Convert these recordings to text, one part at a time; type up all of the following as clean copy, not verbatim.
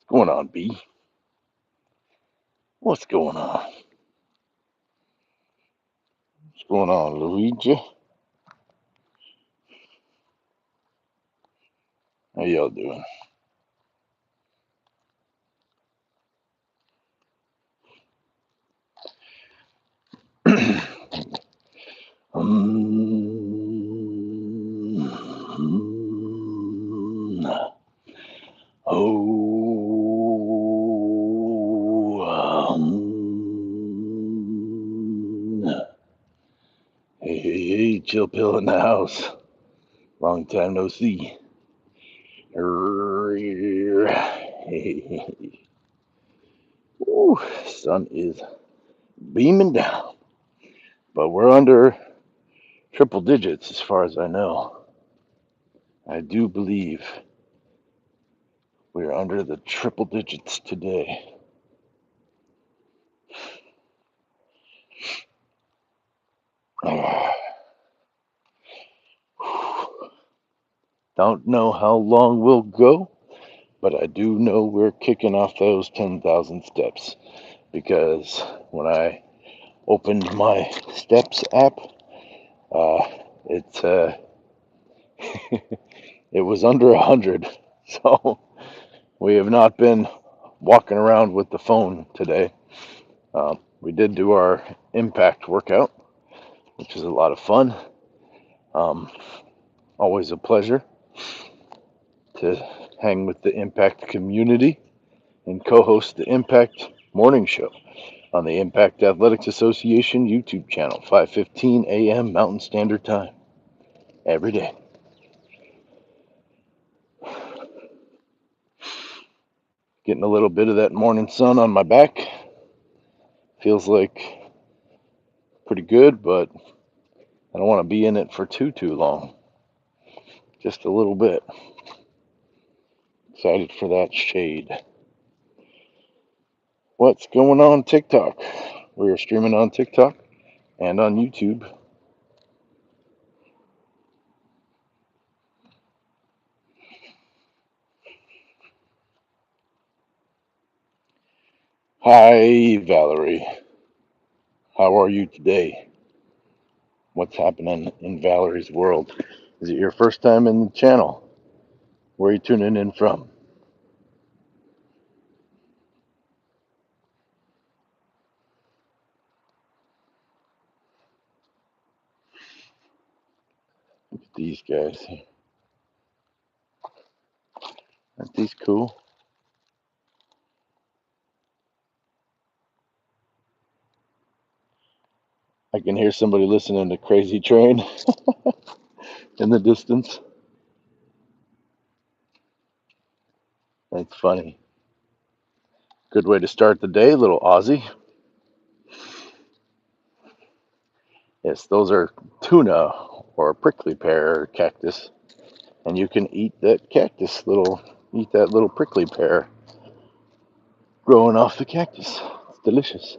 What's going on, B? What's going on? What's going on, Luigi? How y'all doing? Oh, hey, hey, hey, chill pill in the house. Long time no see. Hey, ooh, sun is beaming down, but we're under triple digits as far as I know. I do believe we're under the triple digits today. Don't know how long we'll go, but I do know we're kicking off those 10,000 steps because when I opened my steps app, uh, it it was under 100. So we have not been walking around with the phone today. We did do our impact workout, which is a lot of fun. Um, Always a pleasure to hang with the impact community and co-host the Impact Morning Show on the Impact Athletics Association YouTube channel, 5:15 a.m. Mountain Standard Time, every day. Getting a little bit of that morning sun on my back. Feels like pretty good, but I don't want to be in it for too long. Just a little bit. Excited for that shade. What's going on TikTok? We are streaming on TikTok and on YouTube. Hi, Valerie. How are you today? What's happening in Valerie's world? Is it your first time in the channel? Where are you tuning in from? Look at these guys. Aren't these cool? I can hear somebody listening to Crazy Train in the distance. That's funny. Good way to start the day, little Aussie. Yes, those are tuna or prickly pear cactus, and you can eat that eat that little prickly pear growing off the cactus. It's delicious.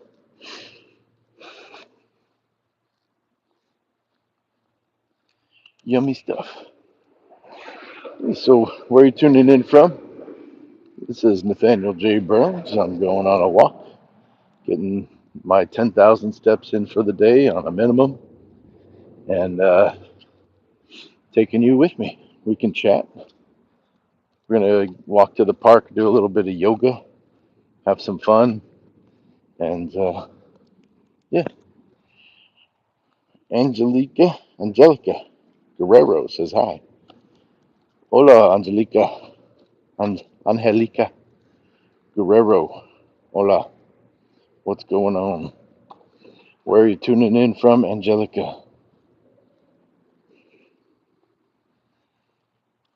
Yummy stuff. So, where are you tuning in from? This is Nathaniel J. Burns. I'm going on a walk, getting my 10,000 steps in for the day on a minimum, and taking you with me. We can chat. We're going to walk to the park, do a little bit of yoga, have some fun, and yeah. Angelica Guerrero says hi. Hola, Angelica Guerrero. Hola. What's going on? Where are you tuning in from, Angelica?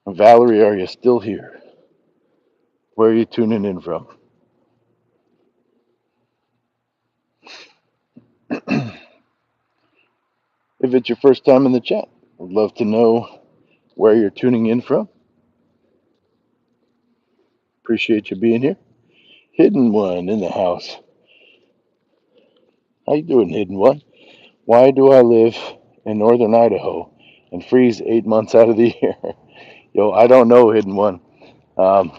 Valerie, are you still here? Where are you tuning in from? If it's your first time in the chat, I'd love to know where you're tuning in from. Appreciate you being here. Hidden One in the house. How you doing, Hidden One? Why do I live in northern Idaho and freeze 8 months out of the year? Yo, I don't know, Hidden One. Um,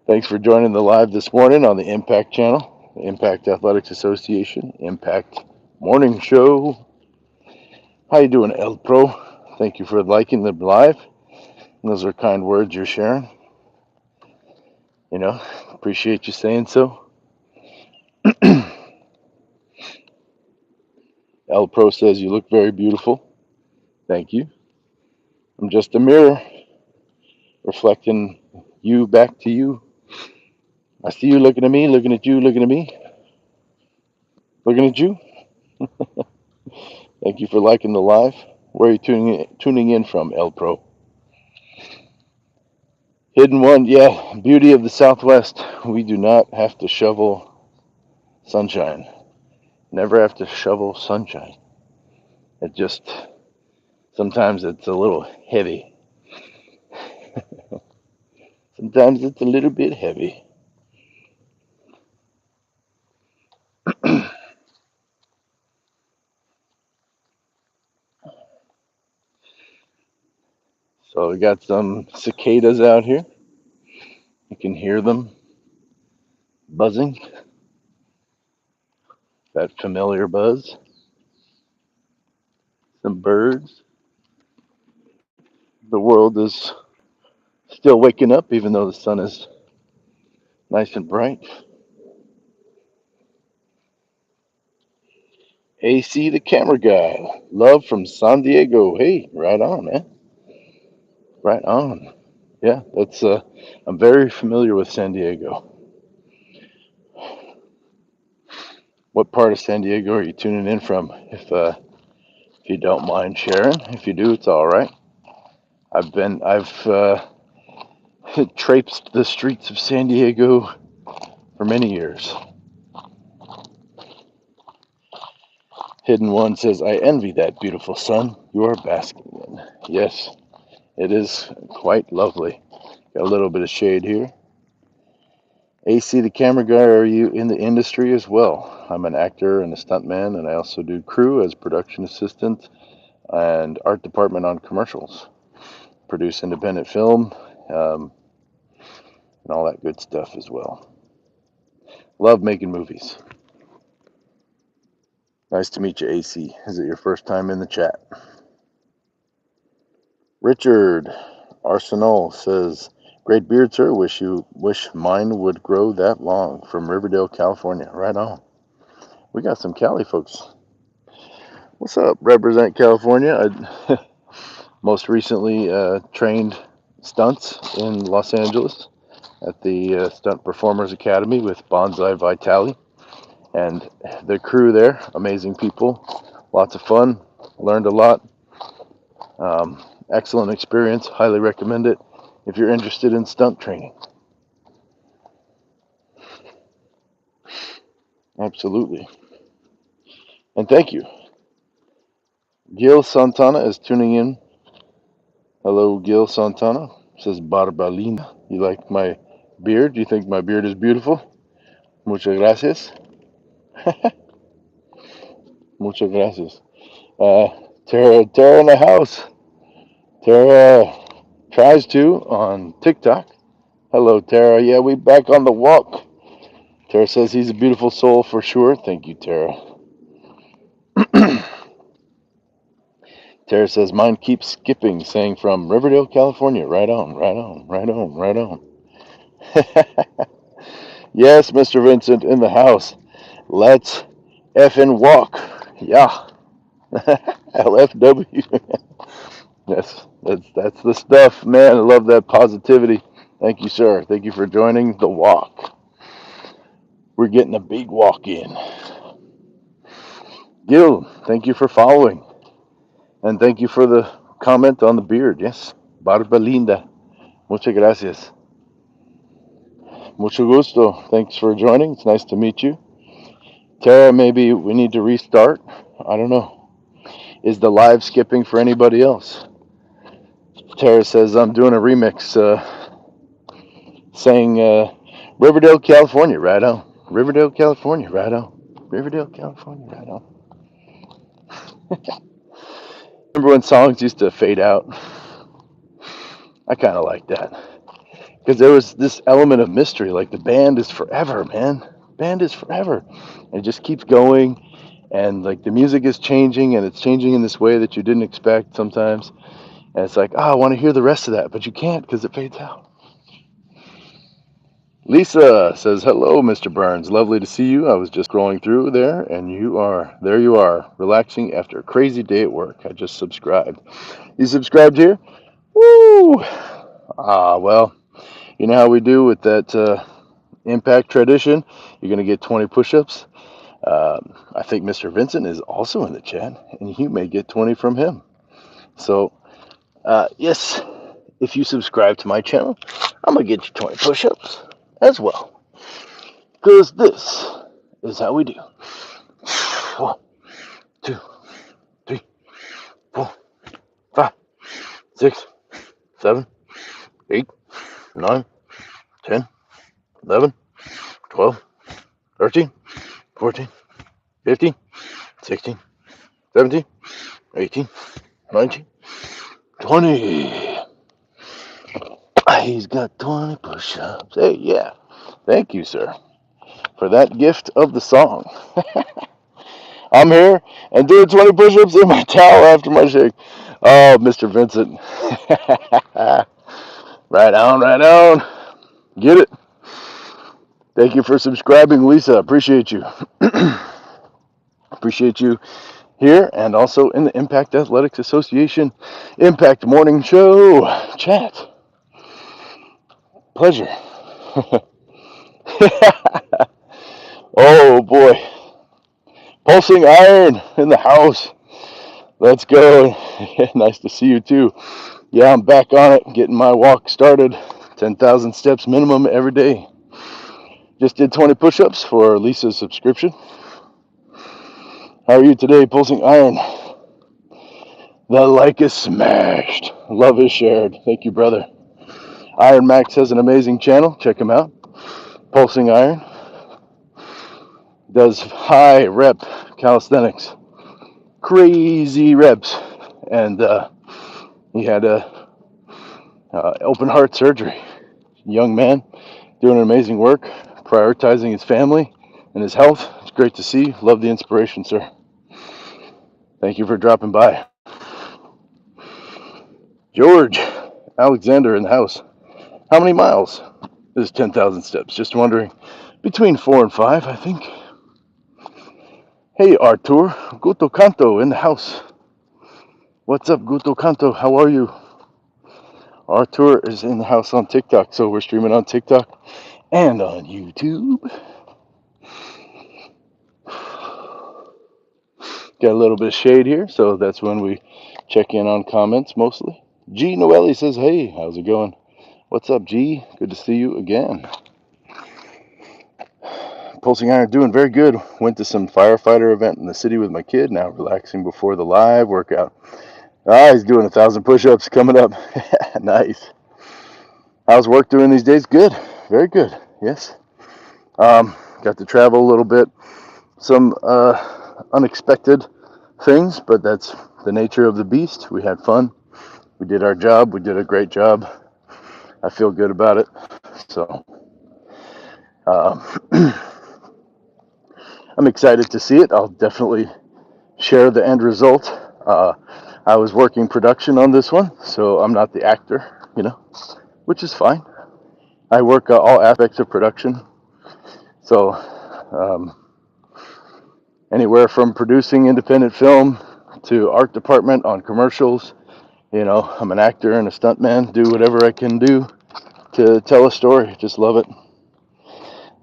Thanks for joining the live this morning on the Impact Channel, the Impact Athletics Association, Impact Morning Show. How you doing, El Pro? Thank you for liking the live. Those are kind words you're sharing. Appreciate you saying so. El Pro says you look very beautiful. Thank you. I'm just a mirror reflecting you back to you. I see you looking at me, looking at you, looking at me, looking at you. Thank you for liking the live. Where are you tuning in from, El Pro? Hidden One, yeah, beauty of the Southwest. We do not have to shovel sunshine. Never have to shovel sunshine. It just, sometimes it's a little heavy. Sometimes it's a little bit heavy. So we got some cicadas out here. You can hear them buzzing. That familiar buzz. Some birds. The world is still waking up, even though the sun is nice and bright. AC the camera guy. Love from San Diego. Hey, right on, man. Right on. Yeah, that's I'm very familiar with San Diego. What part of San Diego are you tuning in from? If you don't mind sharing. If you do, it's all right. I've traipsed the streets of San Diego for many years. Hidden One says, I envy that beautiful sun you are basking in. Yes, it is quite lovely. Got a little bit of shade here. AC the camera guy, are you in the industry as well? I'm an actor and a stuntman, and I also do crew as production assistant and art department on commercials. Produce independent film and all that good stuff as well. Love making movies. Nice to meet you, AC. Is it your first time in the chat? Richard Arsenal says, great beard, sir. Wish mine would grow that long. From Riverdale, California. Right on. We got some Cali folks. What's up? Represent California. I most recently trained stunts in Los Angeles at the Stunt Performers Academy with Bonsai Vitale. And the crew there, amazing people. Lots of fun. Learned a lot. Excellent experience. Highly recommend it if you're interested in stunt training. Absolutely. And thank you. Gil Santana is tuning in. Hello, Gil Santana. Says Barbalina. You like my beard? Do you think my beard is beautiful? Muchas gracias. Muchas gracias. Tara in the house. Tara tries to on TikTok. Hello, Tara. Yeah, we back on the walk. Tara says he's a beautiful soul for sure. Thank you, Tara. Tara says mine keeps skipping, saying from Riverdale, California. Right on, right on, right on, right on. Yes, Mr. Vincent in the house. Let's effing walk. Yeah. LFW. Yes, that's the stuff, man. I love that positivity. Thank you, sir. Thank you for joining the walk. We're getting a big walk in. Gil, thank you for following. And thank you for the comment on the beard. Yes. Barba linda. Muchas gracias. Mucho gusto. Thanks for joining. It's nice to meet you. Tara, maybe we need to restart. I don't know. Is the live skipping for anybody else? Tara says I'm doing a remix saying Riverdale, California, right on. Riverdale, California, right on. Riverdale, California, right on. Remember when songs used to fade out? I kind of like that. because there was this element of mystery. Like the band is forever, man. Band is forever. And it just keeps going, and like the music is changing, and it's changing in this way that you didn't expect sometimes. And it's like, I want to hear the rest of that, but you can't because it fades out. Lisa says, "Hello, Mr. Burns. Lovely to see you. I was just scrolling through there, and there you are, relaxing after a crazy day at work. I just subscribed. You subscribed here? Woo! Well, you know how we do with that impact tradition. You're going to get 20 push-ups. I think Mr. Vincent is also in the chat, and you may get 20 from him. So, yes, if you subscribe to my channel, I'm going to get you 20 push-ups as well. Because this is how we do. 1, 2, 3, 4, 5, 6, 7, 8, 9, 10, 11, 12, 13, 14, 15, 16, 17, 18, 19, 20. He's got 20 push-ups. Hey, yeah. Thank you, sir, for that gift of the song. I'm here and doing 20 push-ups in my towel after my shake. Oh, Mr. Vincent. Right on, right on. Get it. Thank you for subscribing, Lisa. Appreciate you. Appreciate you here and also in the Impact Athletics Association Impact Morning Show chat. Pleasure. Oh boy. Pulsing Iron in the house. Let's go. Nice to see you too. Yeah, I'm back on it, getting my walk started. 10,000 steps minimum every day. Just did 20 push-ups for Lisa's subscription. How are you today, Pulsing Iron? The like is smashed. Love is shared. Thank you, brother. Iron Max has an amazing channel. Check him out. Pulsing Iron does high rep calisthenics, crazy reps, and he had a open heart surgery. Young man doing amazing work, prioritizing his family and his health. It's great to see. Love the inspiration, sir. Thank you for dropping by. George Alexander in the house. How many miles is 10,000 steps? Just wondering. Between 4 and 5, I think. Hey, Artur. Guto Canto in the house. What's up, Guto Canto? How are you? Artur is in the house on TikTok, so we're streaming on TikTok and on YouTube. Got a little bit of shade here, so that's when we check in on comments mostly. G. Noelle says, hey, how's it going? What's up, G? Good to see you again. Pulsing Iron doing very good. Went to some firefighter event in the city with my kid. Now relaxing before the live workout. He's doing 1,000 push-ups coming up. Nice. How's work doing these days? Good. Very good. Yes. Got to travel a little bit. Some unexpected things, but that's the nature of the beast. We had fun. We did our job. We did a great job. I feel good about it. So I'm excited to see it. I'll definitely share the end result. I was working production on this one, so I'm not the actor, which is fine. I work all aspects of production. So anywhere from producing independent film to art department on commercials. I'm an actor and a stuntman. Do whatever I can do to tell a story. Just love it.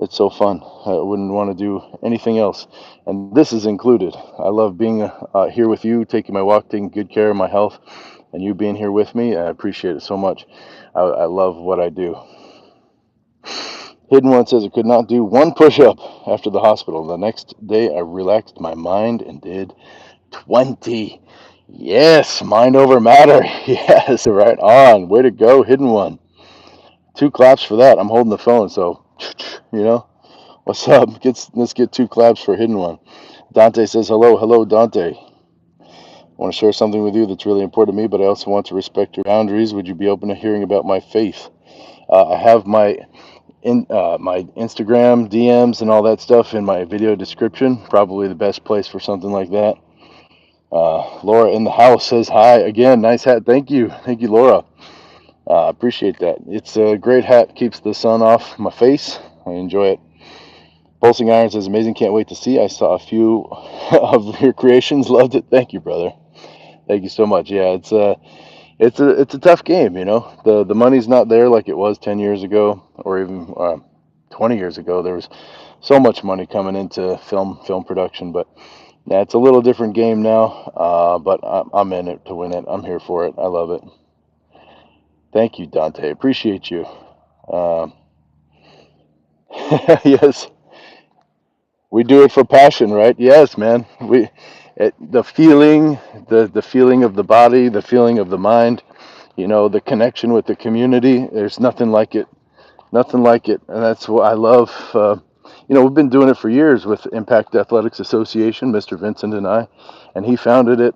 It's so fun. I wouldn't want to do anything else. And this is included. I love being here with you, taking my walk, taking good care of my health, and you being here with me. I appreciate it so much. I love what I do. Hidden One says I could not do one push-up after the hospital. The next day I relaxed my mind and did 20. Yes, mind over matter. Yes, right on. Way to go, Hidden One. 2 claps for that. I'm holding the phone, so, what's up? Let's get 2 claps for Hidden One. Dante says hello. Hello, Dante. I want to share something with you that's really important to me, but I also want to respect your boundaries. Would you be open to hearing about my faith? I have my Instagram DMs and all that stuff in my video description. Probably the best place for something like that. Laura in the house says hi again. Nice hat. Thank you, Laura. Appreciate that. It's a great hat. Keeps the sun off my face. I enjoy it. Pulsing Iron says amazing. Can't wait to see. I saw a few of your creations. Loved it. Thank you, brother. Thank you so much. Yeah, it's a tough game. The money's not there like it was 10 years ago, or even 20 years ago. There was so much money coming into film production, but yeah, it's a little different game now. But I'm in it to win it. I'm here for it. I love it. Thank you, Dante. Appreciate you. Um, yes, we do it for passion, right? Yes, man. The feeling, the feeling of the body, the feeling of the mind. The connection with the community. There's nothing like it. Nothing like it, and that's what I love. We've been doing it for years with Impact Athletics Association, Mr. Vincent and I, and he founded it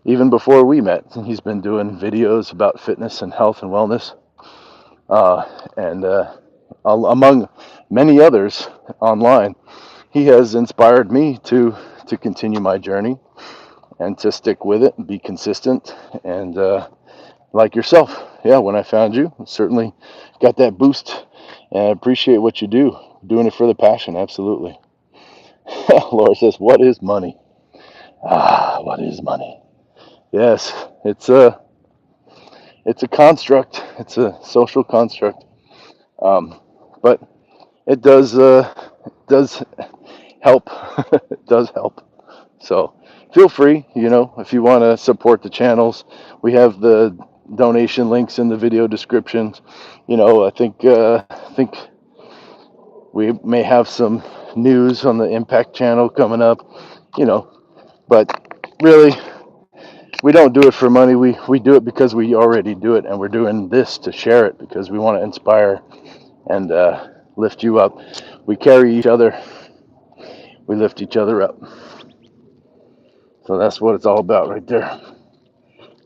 even before we met. He's been doing videos about fitness and health and wellness, and among many others online. He has inspired me to continue my journey and to stick with it and be consistent. And like yourself, yeah, when I found you, certainly got that boost. And I appreciate what you do, doing it for the passion. Absolutely. Laura says, "What is money?" What is money? Yes, it's a construct. It's a social construct, but it does help. It does help. So feel free, if you want to support the channels, we have the donation links in the video descriptions. I think we may have some news on the Impact channel coming up, but really we don't do it for money. We do it because we already do it, and we're doing this to share it because we want to inspire and lift you up. We carry each other. We lift each other up. So that's what it's all about right there.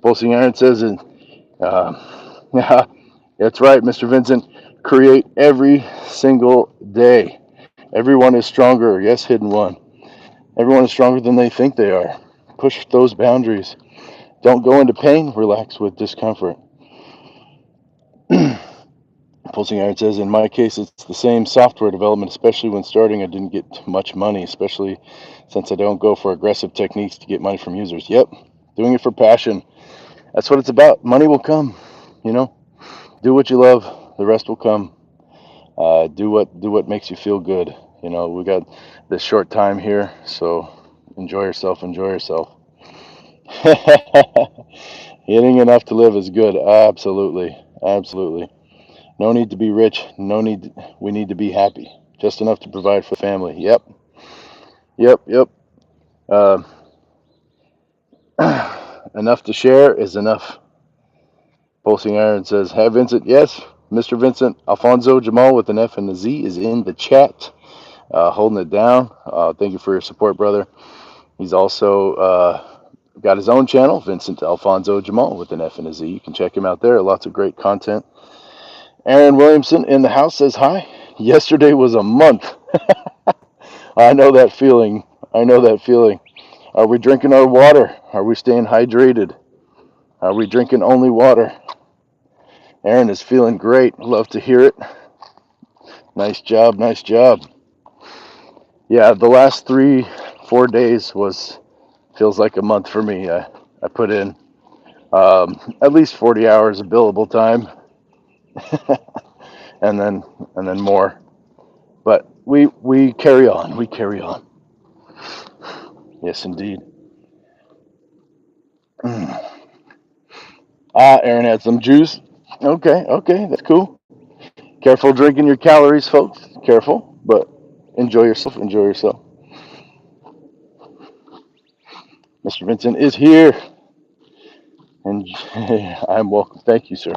Pulsing Iron says, yeah, that's right, Mr. Vincent. Create every single day. Everyone is stronger. Yes, Hidden One. Everyone is stronger than they think they are. Push those boundaries. Don't go into pain. Relax with discomfort. Pulsing Iron says, in my case, it's the same software development, especially when starting. I didn't get much money, especially since I don't go for aggressive techniques to get money from users. Yep, doing it for passion. That's what it's about. Money will come, Do what you love. The rest will come. Do what makes you feel good. We got this short time here, so enjoy yourself. Enjoy yourself. Getting enough to live is good. Absolutely, absolutely. No need to be rich. No need. We need to be happy. Just enough to provide for the family. Yep. Yep. Yep. Uh, enough to share is enough. Pulsing Iron says, "Hi, Vincent." Yes, Mr. Vincent. Alfonso Jamal with an F and a Z is in the chat, holding it down. Thank you for your support, brother. He's also got his own channel, Vincent Alfonso Jamal with an F and a Z. You can check him out there. Lots of great content. Aaron Williamson in the house says hi. Yesterday was a month. I know that feeling. I know that feeling. Are we drinking our water? Are we staying hydrated? Are we drinking only water? Aaron is feeling great. Love to hear it. Nice job. Nice job. Yeah, the last 3-4 days feels like a month for me. I put in at least 40 hours of billable time, and then more. But we carry on. We carry on. Yes, indeed. Aaron had some juice. Okay, that's cool. Careful drinking your calories, folks. Careful, but enjoy yourself. Enjoy yourself. Mr. Vincent is here, and I'm welcome. Thank you, sir.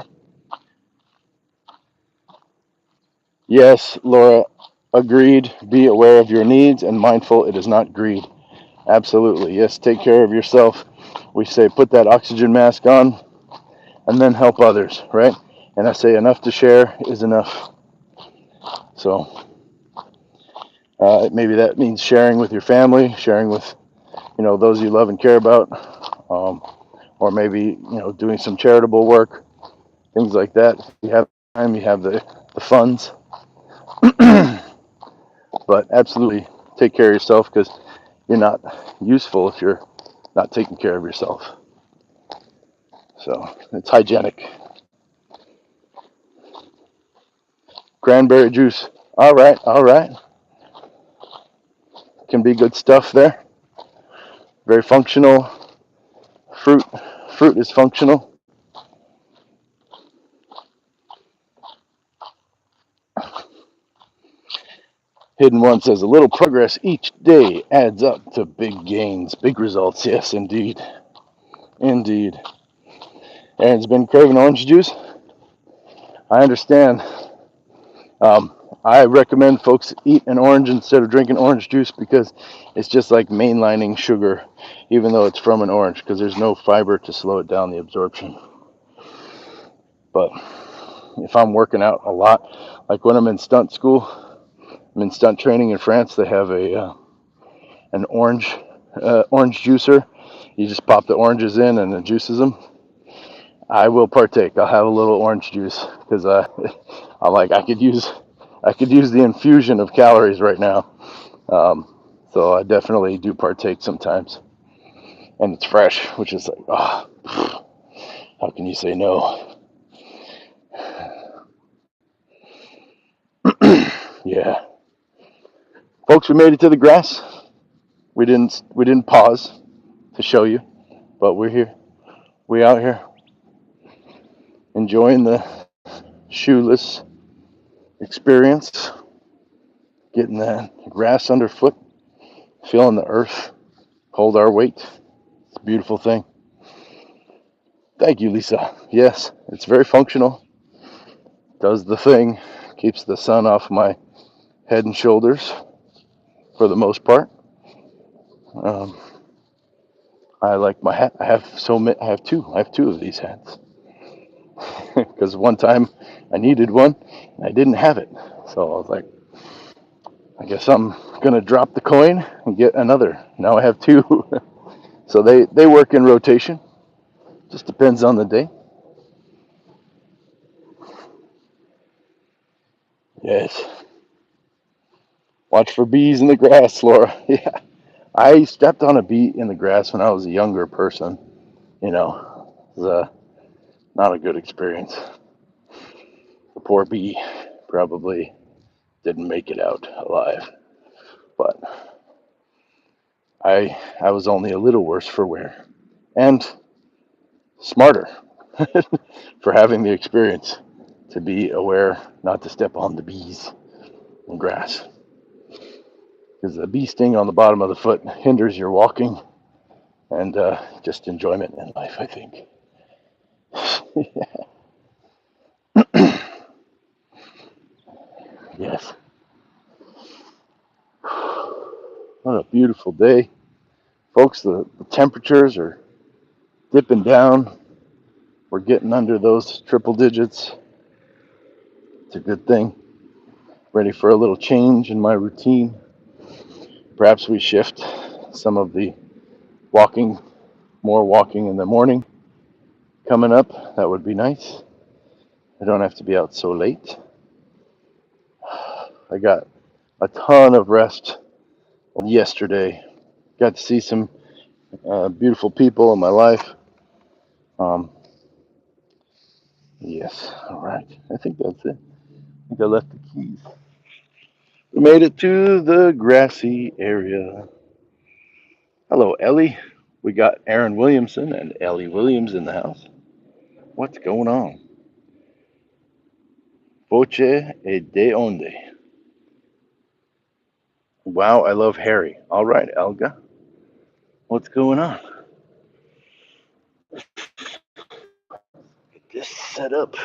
Yes, Laura, agreed. Be aware of your needs and mindful it is not greed. Absolutely. Yes, take care of yourself. We say put that oxygen mask on and then help others, right? And I say enough to share is enough. So maybe that means sharing with your family, sharing with those you love and care about, or maybe doing some charitable work, things like that. If you have time, you have the funds. But absolutely take care of yourself, because you're not useful if you're not taking care of yourself. So it's hygienic. Cranberry juice. All right, all right. Can be good stuff there. Very functional. Fruit is functional. Hidden One says a little progress each day adds up to big gains, big results. Yes, indeed. Indeed. Aaron's been craving orange juice. I understand. I recommend folks eat an orange instead of drinking orange juice, because it's just like mainlining sugar, even though it's from an orange, because there's no fiber to slow it down the absorption. But if I'm working out a lot, like when I'm in stunt school, I'm in stunt training in France, they have an orange juicer. You just pop the oranges in and it juices them. I will partake. I'll have a little orange juice, because I'm like, I could use the infusion of calories right now. So I definitely do partake sometimes, and it's fresh, which is like, how can you say no? Yeah, folks, we made it to the grass. We didn't pause to show you, but we're here. We out here enjoying the shoeless experience, getting that grass underfoot, feeling the earth hold our weight. It's a beautiful thing. Thank you, Lisa. Yes, it's very functional. Does the thing. Keeps the sun off my head and shoulders for the most part. Um, I like my hat. I have so many. I have two. I have two of these hats, because one time I needed one and I didn't have it. So I was like, I guess I'm gonna drop the coin and get another. Now I have two. So they work in rotation. Just depends on the day. Yes. Watch for bees in the grass, Laura. Yeah. I stepped on a bee in the grass when I was a younger person. It was not a good experience. The poor bee probably didn't make it out alive, but I was only a little worse for wear, and smarter for having the experience to be aware not to step on the bees and grass, because the bee sting on the bottom of the foot hinders your walking and just enjoyment in life, I think. Yes. What a beautiful day. Folks, the temperatures are dipping down. We're getting under those triple digits. It's a good thing. Ready for a little change in my routine. Perhaps we shift some of the walking, more walking in the morning coming up. That would be nice. I don't have to be out so late. I got a ton of rest yesterday. Got to see some beautiful people in my life. Um, yes, all right. I think that's it. I think I left the keys. We made it to the grassy area. Hello, Ellie. We got Aaron Williamson and Ellie Williams in the house. What's going on? Voce e de onde? Wow, I love Harry. All right, Elga. What's going on? Get this set up.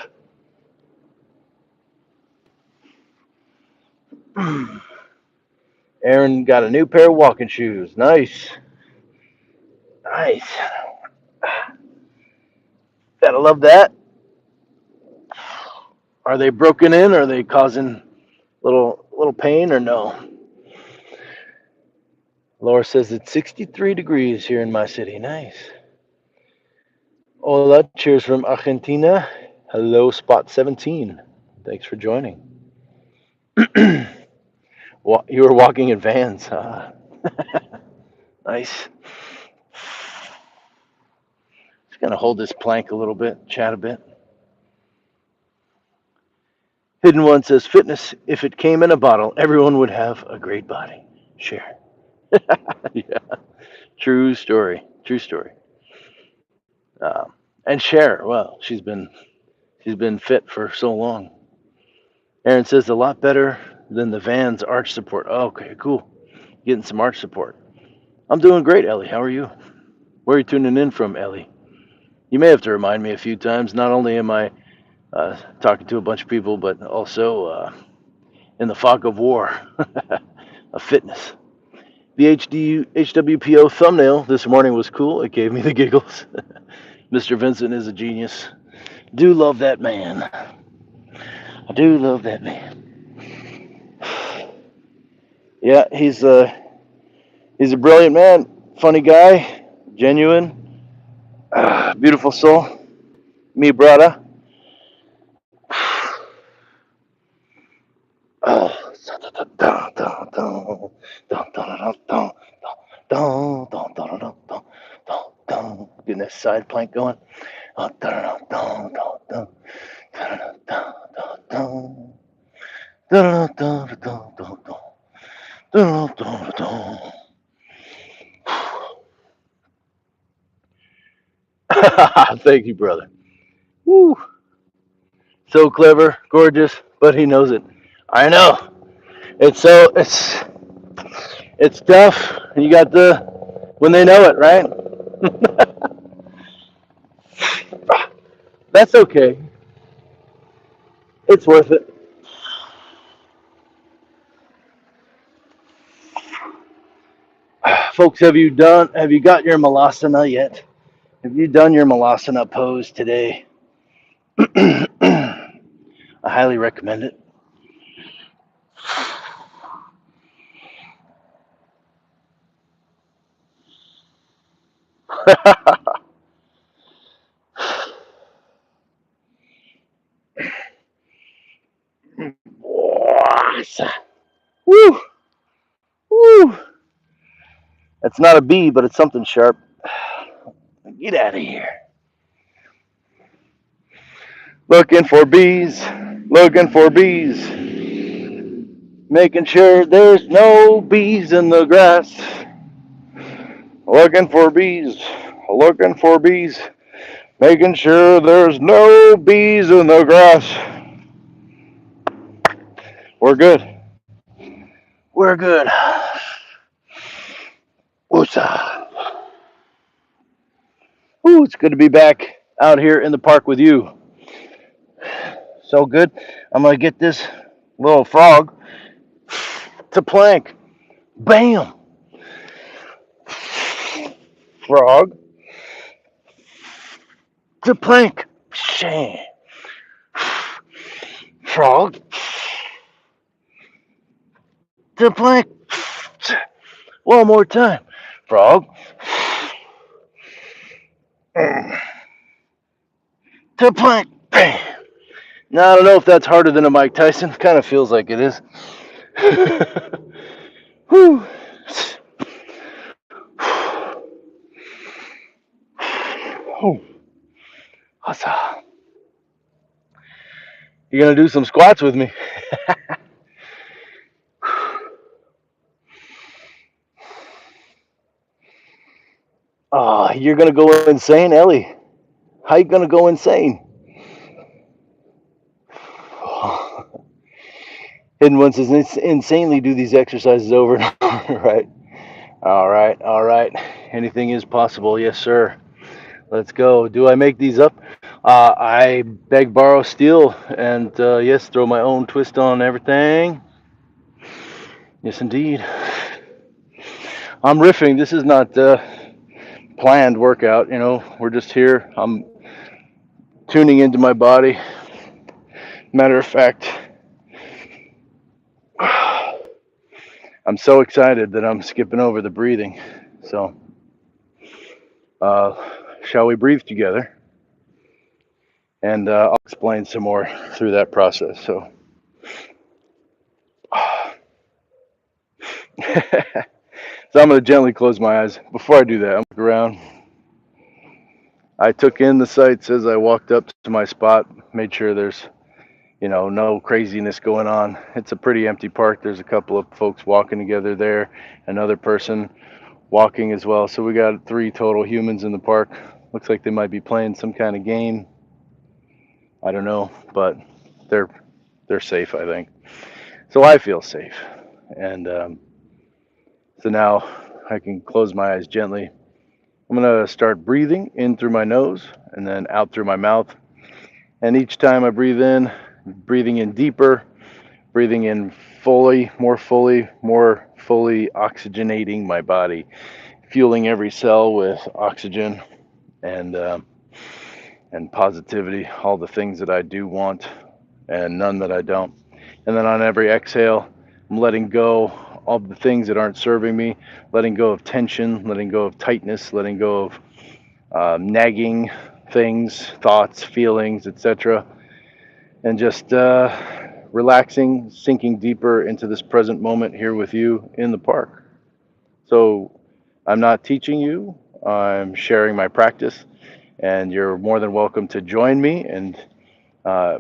Aaron got a new pair of walking shoes. Nice. Nice. Gotta love that. Are they broken in? Are they causing little pain or no? Laura says it's 63 degrees here in my city. Nice. Hola, cheers from Argentina. Hello, Spot 17. Thanks for joining. You were walking in Vans. Nice. Just gonna hold this plank a little bit, chat a bit. Hidden One says, fitness, if it came in a bottle, everyone would have a great body. Share. Yeah, true story. True story. And Cher, well, she's been fit for so long. Aaron says a lot better than the Vans arch support. Oh, okay, cool. Getting some arch support. I'm doing great, Ellie. How are you? Where are you tuning in from, Ellie? You may have to remind me a few times. Not only am I talking to a bunch of people, but also in the fog of war of fitness. The HWPO thumbnail this morning was cool. It gave me the giggles. Mr. Vincent is a genius. Do love that man. I do love that man. Yeah, he's a brilliant man, funny guy, genuine, beautiful soul. Me brother. Getting that side plank going. Thank you, brother. Woo. So clever, gorgeous, but he knows it. I know. It's tough. You got when they know it, right? That's okay. It's worth it. Folks, have you got your Malasana yet? Have you done your Malasana pose today? I highly recommend it. Woo! Woo! That's not a bee, but it's something sharp. Get out of here. Looking for bees. Looking for bees. Making sure there's no bees in the grass. Looking for bees. Looking for bees. Making sure there's no bees in the grass. We're good. We're good. Woosah. Ooh, it's good to be back out here in the park with you. So good. I'm going to get this little frog to plank. Bam! Frog to plank. Shang. Frog to plank. One more time. Frog to plank. Now, I don't know if that's harder than a Mike Tyson. Kind of feels like it is. Whew. Oh. You're going to do some squats with me. Oh, you're going to go insane, Ellie. How you going to go insane? Hidden One says, insanely do these exercises over and over, right? All right, all right. Anything is possible. Yes, sir. Let's go. Do I make these up? I beg, borrow, steal, and yes, throw my own twist on everything. Yes, indeed. I'm riffing. This is not planned workout. We're just here. I'm tuning into my body, Matter of fact, I'm so excited that I'm skipping over the breathing. So, uh, shall we breathe together? And I'll explain some more through that process. So, so I'm going to gently close my eyes. Before I do that, I'm going to look around. I took in the sights as I walked up to my spot, made sure there's, no craziness going on. It's a pretty empty park. There's a couple of folks walking together there, another person walking as well. So we got 3 total humans in the park. Looks like they might be playing some kind of game. I don't know, but they're they're safe, I think. So I feel safe, and so now I can close my eyes gently. I'm gonna start breathing in through my nose and then out through my mouth. And each time I breathe in, breathing in deeper, breathing in more fully oxygenating my body, fueling every cell with oxygen and positivity, all the things that I do want and none that I don't. And then on every exhale, I'm letting go of the things that aren't serving me, letting go of tension, letting go of tightness, letting go of nagging things, thoughts, feelings, etc. And just relaxing, sinking deeper into this present moment here with you in the park. So I'm not teaching you, I'm sharing my practice, and you're more than welcome to join me. And uh,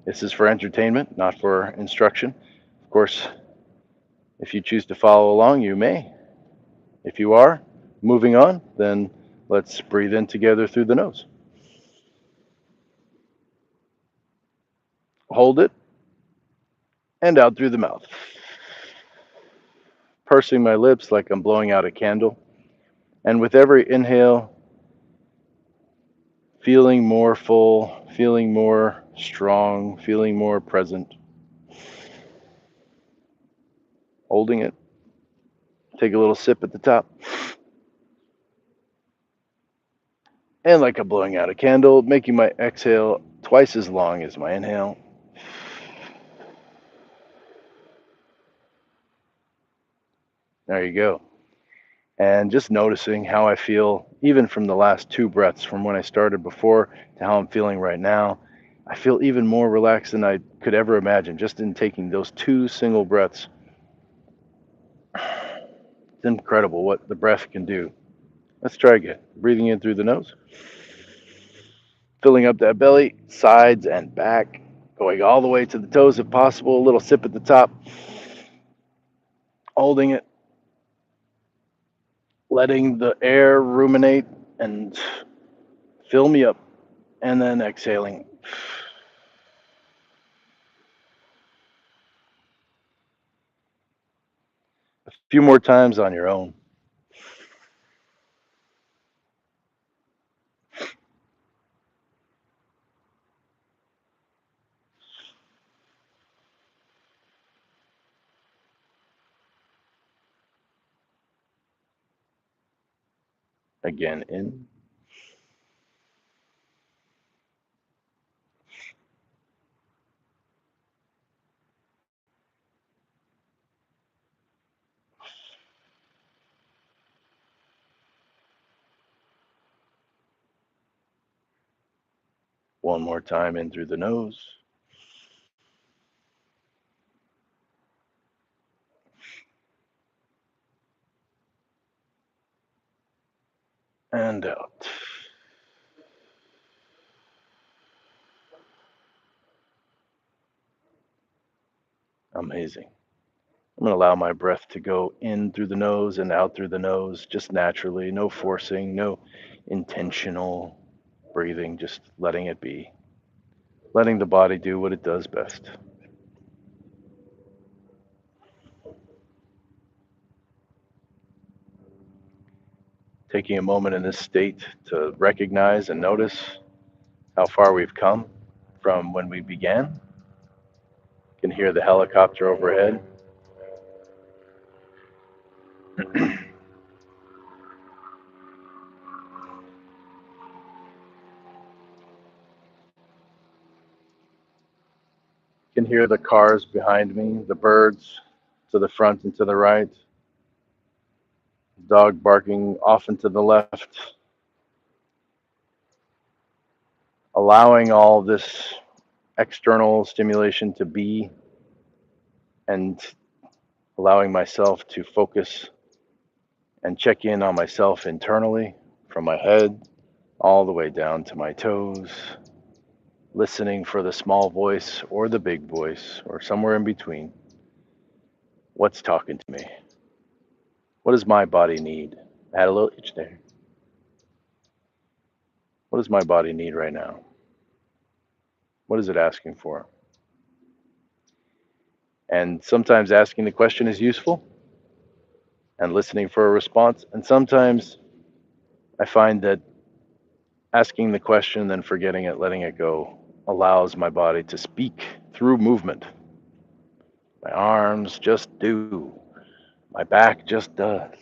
this is for entertainment, not for instruction. Of course, if you choose to follow along, you may. If you are moving on, then let's breathe in together through the nose. Hold it and out through the mouth. Pursing my lips like I'm blowing out a candle. And with every inhale, feeling more full, feeling more strong, feeling more present. Holding it. Take a little sip at the top. And like I'm blowing out a candle, making my exhale twice as long as my inhale. There you go. And just noticing how I feel, even from the last 2 breaths, from when I started before to how I'm feeling right now. I feel even more relaxed than I could ever imagine just in taking those 2 single breaths. It's incredible what the breath can do. Let's try again. Breathing in through the nose, filling up that belly, sides and back, going all the way to the toes if possible. A little sip at the top, holding it, letting the air ruminate and fill me up, and then exhaling. A few more times on your own. Again, in one more time, in through the nose and out. Amazing. I'm going to allow my breath to go in through the nose and out through the nose just naturally, no forcing, no intentional breathing, just letting it be, letting the body do what it does best. Taking a moment in this state to recognize and notice how far we've come from when we began. You can hear the helicopter overhead. can hear the cars behind me, the birds to the front and to the right, dog barking off and to the left, allowing all this external stimulation to be, and allowing myself to focus and check in on myself internally from my head all the way down to my toes, listening for the small voice or the big voice or somewhere in between. What's talking to me? What does my body need? I had a little itch there. What does my body need right now? What is it asking for? And sometimes asking the question is useful and listening for a response. And sometimes I find that asking the question, then forgetting it, letting it go, allows my body to speak through movement. My arms just do. My back just does.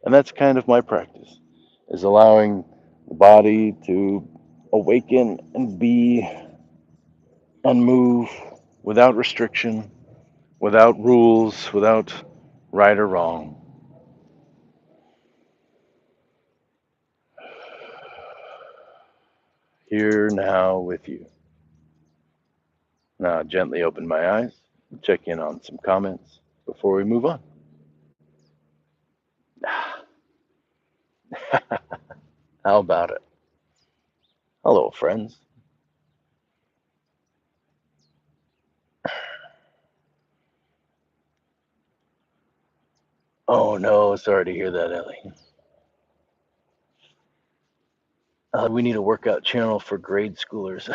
And that's kind of my practice, is allowing the body to awaken and be and move without restriction, without rules, without right or wrong. Here now with you. Now gently open my eyes, check in on some comments before we move on. How about it? Hello, friends. Oh no, sorry to hear that, Ellie. We need a workout channel for grade schoolers.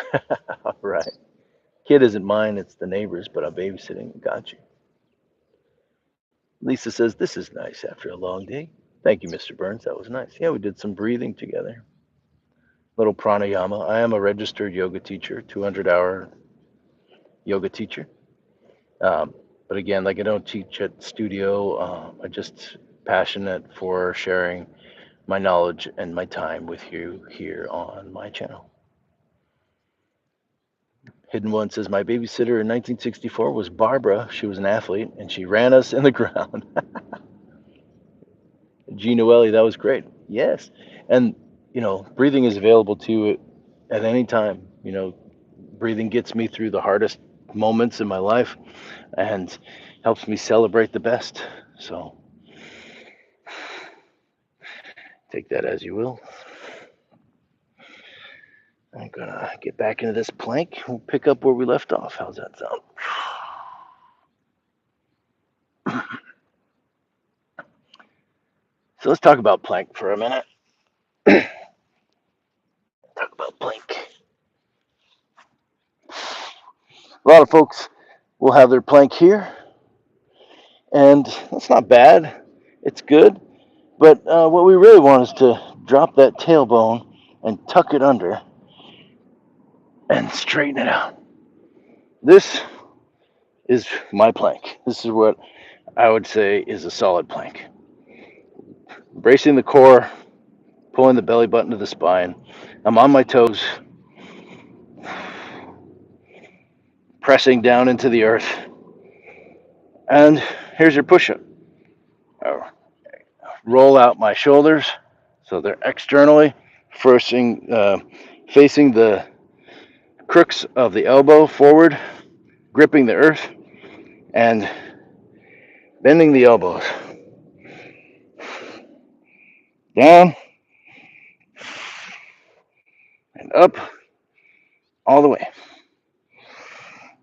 All right. Kid isn't mine, it's the neighbor's, but I'm babysitting. Got you. Lisa says, this is nice after a long day. Thank you, Mr. Burns. That was nice. Yeah, we did some breathing together. Little pranayama. I am a registered yoga teacher, 200-hour yoga teacher. But again, like I don't teach at studio. I just passionate for sharing my knowledge and my time with you here on my channel. Hidden One says, my babysitter in 1964 was Barbara. She was an athlete and she ran us in the ground. G. Noelle, that was great. Yes. And, breathing is available to you at any time. Breathing gets me through the hardest moments in my life and helps me celebrate the best. So take that as you will. I'm going to get back into this plank. We'll pick up where we left off. How's that sound? So let's talk about plank for a minute. Talk about plank. A lot of folks will have their plank here, and that's not bad. It's good. But what we really want is to drop that tailbone and tuck it under and straighten it out. This is my plank. This is what I would say is a solid plank. Bracing the core, pulling the belly button to the spine. I'm on my toes, pressing down into the earth. And here's your push-up. Roll out my shoulders so they're externally facing the crooks of the elbow forward, gripping the earth, and bending the elbows. Down and up all the way.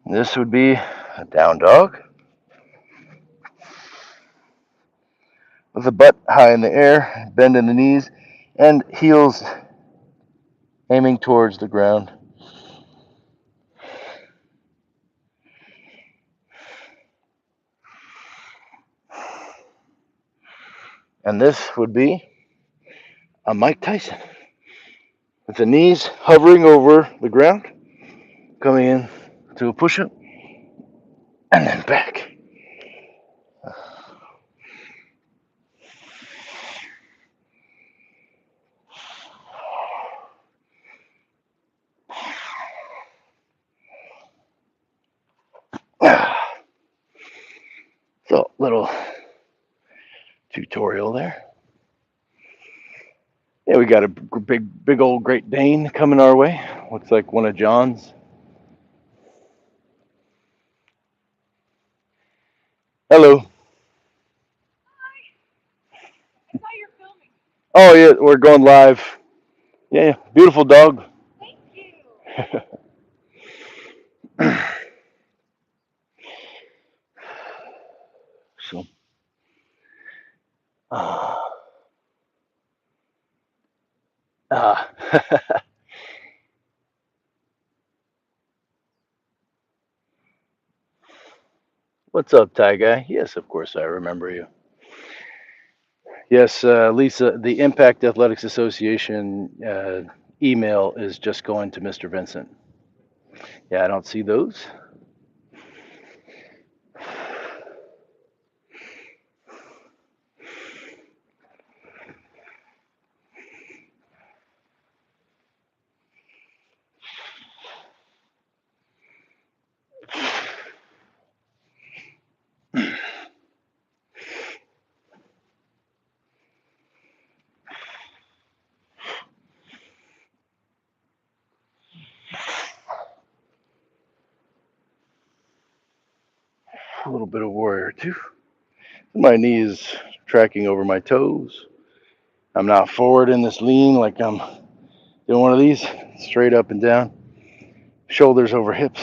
This would be a down dog with the butt high in the air, bend in the knees, and heels aiming towards the ground. And this would be a Mike Tyson with the knees hovering over the ground, coming in to a push-up, and then back. So, little tutorial there. Yeah, we got a big old Great Dane coming our way. Looks like one of John's. Hello. Hi. I thought you were filming. Oh yeah, we're going live. Yeah, beautiful dog. Thank you. So, what's up, Ty Guy? Yes, of course I remember you. Yes, Lisa, the Impact Athletics Association email is just going to Mr. Vincent. Yeah, I don't see those. A little bit of warrior too. My knees tracking over my toes. I'm not forward in this lean like I'm doing one of these, straight up and down, shoulders over hips,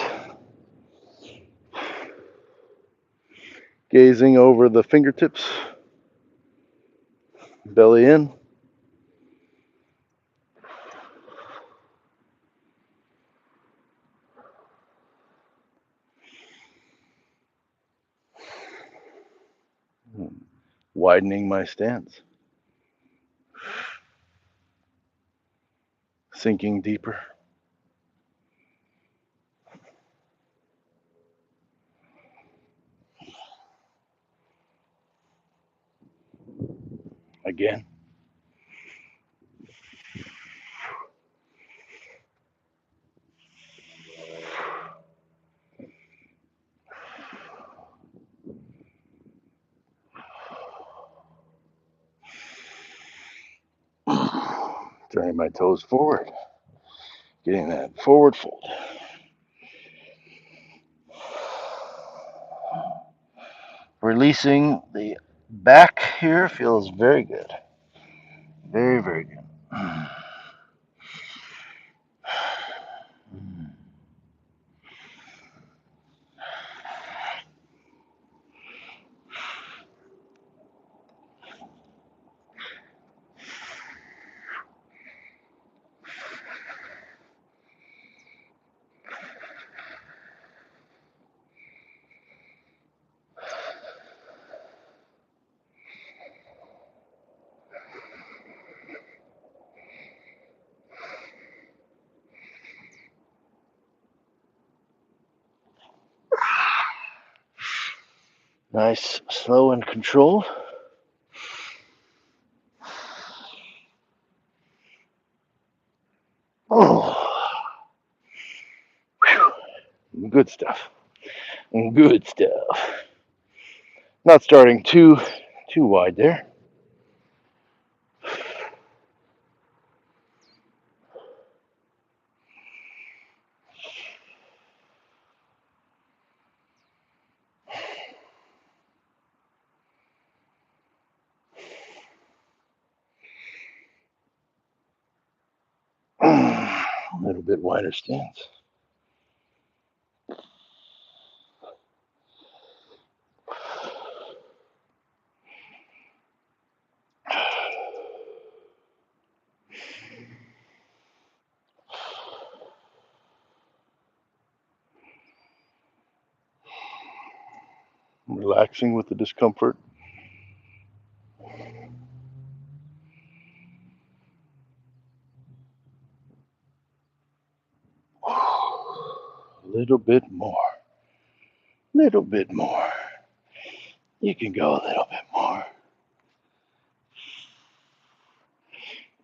gazing over the fingertips, belly in. Widening my stance, sinking deeper. Again. Turning my toes forward, getting that forward fold. Releasing the back here feels very good. Very, very good. Nice, slow and controlled. Oh, whew. Good stuff. Good stuff. Not starting too wide there. A little bit wider stance. Relaxing with the discomfort. A little bit more. Little bit more. You can go a little bit more.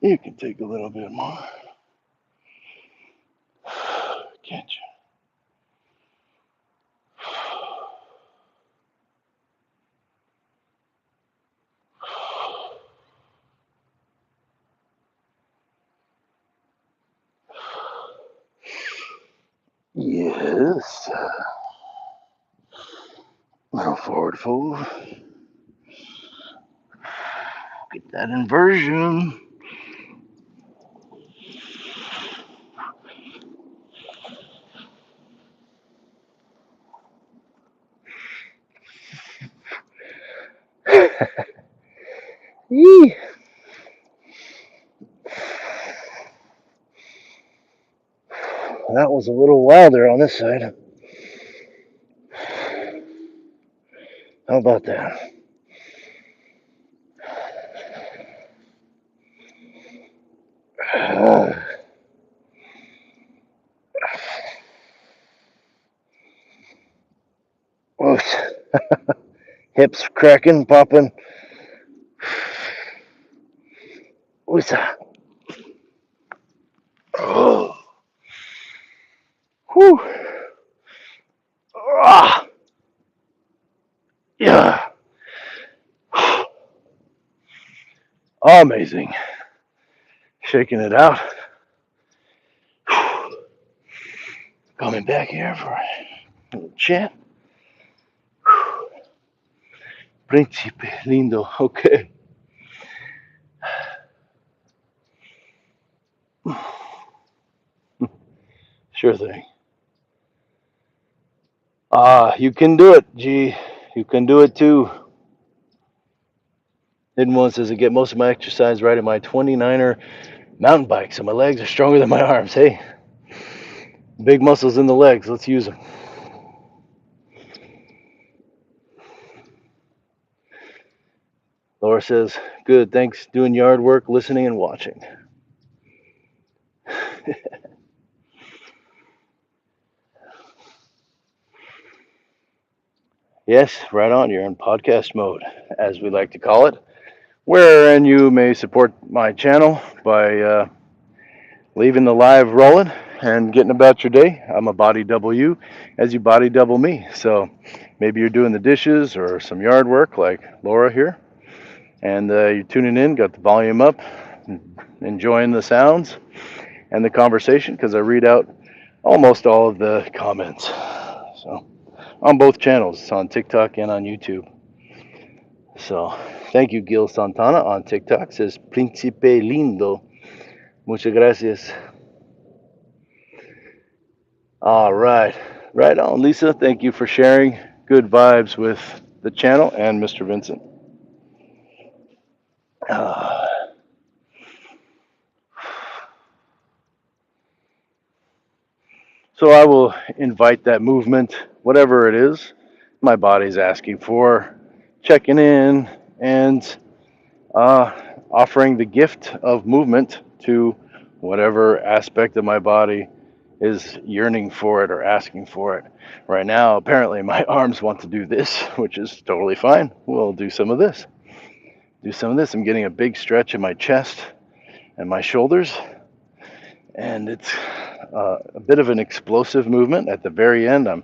You can take a little bit more. Can't you? Yes. Little forward fold. Get that inversion. Yee. That was a little wilder on this side. How about that? Oops. Hips cracking, popping. What's that? Oh. Whew. Ah. Yeah. Amazing. Shaking it out. Coming back here for a little chat. Príncipe lindo. Okay. Sure thing. You can do it, G. You can do it too. Hidden One says I get most of my exercise right in my 29er mountain bike, so my legs are stronger than my arms. Hey, big muscles in the legs. Let's use them. Laura says, good, thanks. Doing yard work, listening, and watching. Yes, right on. You're in podcast mode, as we like to call it, wherein you may support my channel by leaving the live rolling and getting about your day. I'm a body double you as you body double me. So maybe you're doing the dishes or some yard work like Laura here, and you're tuning in, got the volume up, enjoying the sounds and the conversation because I read out almost all of the comments. So on both channels, it's on TikTok and on YouTube. So thank you, Gil Santana on TikTok. Says Príncipe Lindo. Muchas gracias. All right. Right on, Lisa. Thank you for sharing good vibes with the channel and Mr. Vincent. So I will invite that movement, whatever it is my body's asking for, checking in and offering the gift of movement to whatever aspect of my body is yearning for it or asking for it. Right now, apparently my arms want to do this, which is totally fine. We'll do some of this. I'm getting a big stretch in my chest and my shoulders, and it's a bit of an explosive movement. At the very end, I'm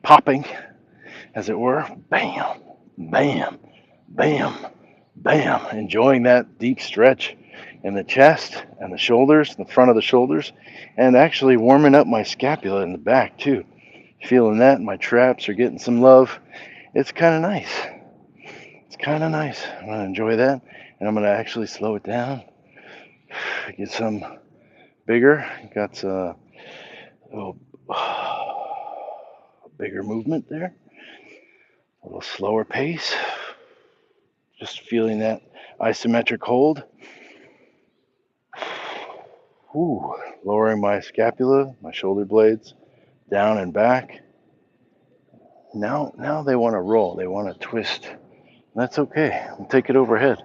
popping, as it were. Bam, bam, bam, bam. Enjoying that deep stretch in the chest and the shoulders, the front of the shoulders, and actually warming up my scapula in the back too. Feeling that my traps are getting some love. It's kind of nice. It's kind of nice. I'm going to enjoy that, and I'm going to actually slow it down. Get some bigger. Got a little bigger movement there. A little slower pace. Just feeling that isometric hold. Ooh, lowering my scapula, my shoulder blades down and back. Now they want to roll. They want to twist. That's okay. I'll take it overhead.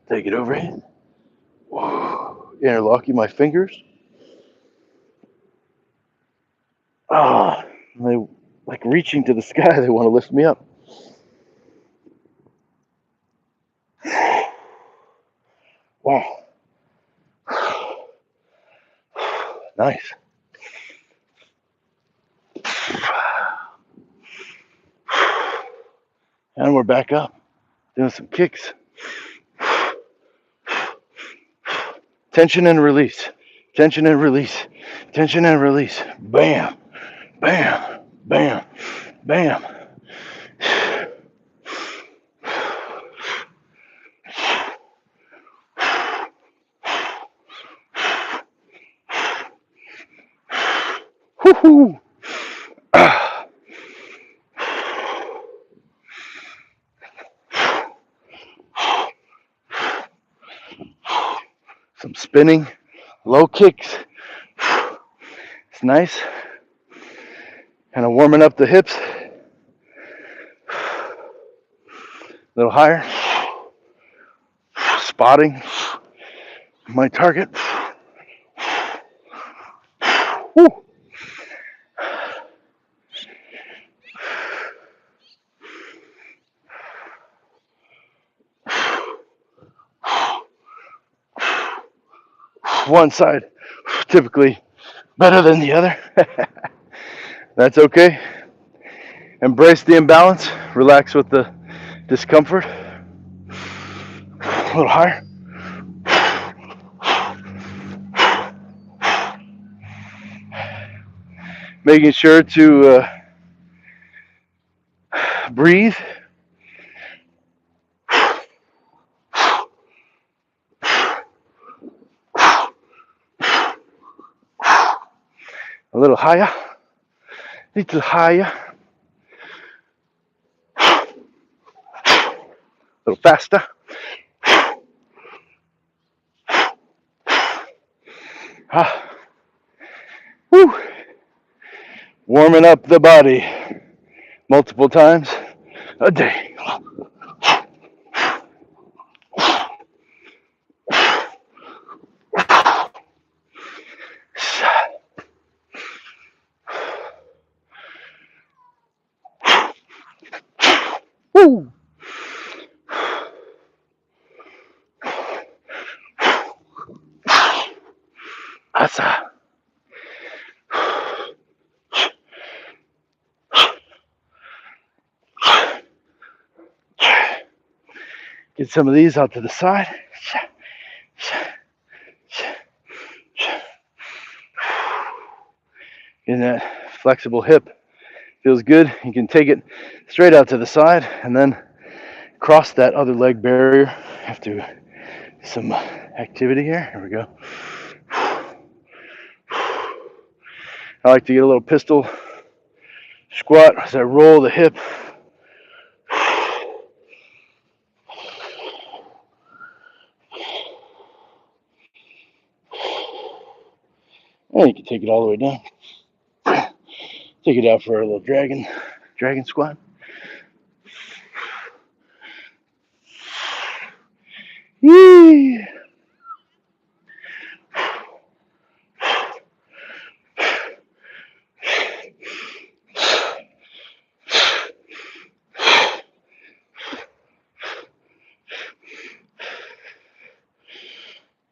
Take it overhead. Interlocking my fingers. They like reaching to the sky. They want to lift me up. Wow. Nice. And we're back up. Doing some kicks. Tension and release. Tension and release. Tension and release. Bam. Bam, bam, bam. Woo-hoo. Some spinning, low kicks. It's nice. Kind of warming up the hips. A little higher. Spotting my target. Woo. One side typically better than the other. That's okay. Embrace the imbalance. Relax with the discomfort. A little higher. Making sure to breathe. A little higher. Little higher. A little faster. Woo. Warming up the body multiple times a day. Woo. Asa. Get some of these out to the side. Getting that flexible hip feels good. You can take it straight out to the side and then cross that other leg barrier after some activity here. Here we go. I like to get a little pistol squat as I roll the hip. And you can take it all the way down. Take it out for a little dragon squat. Yee.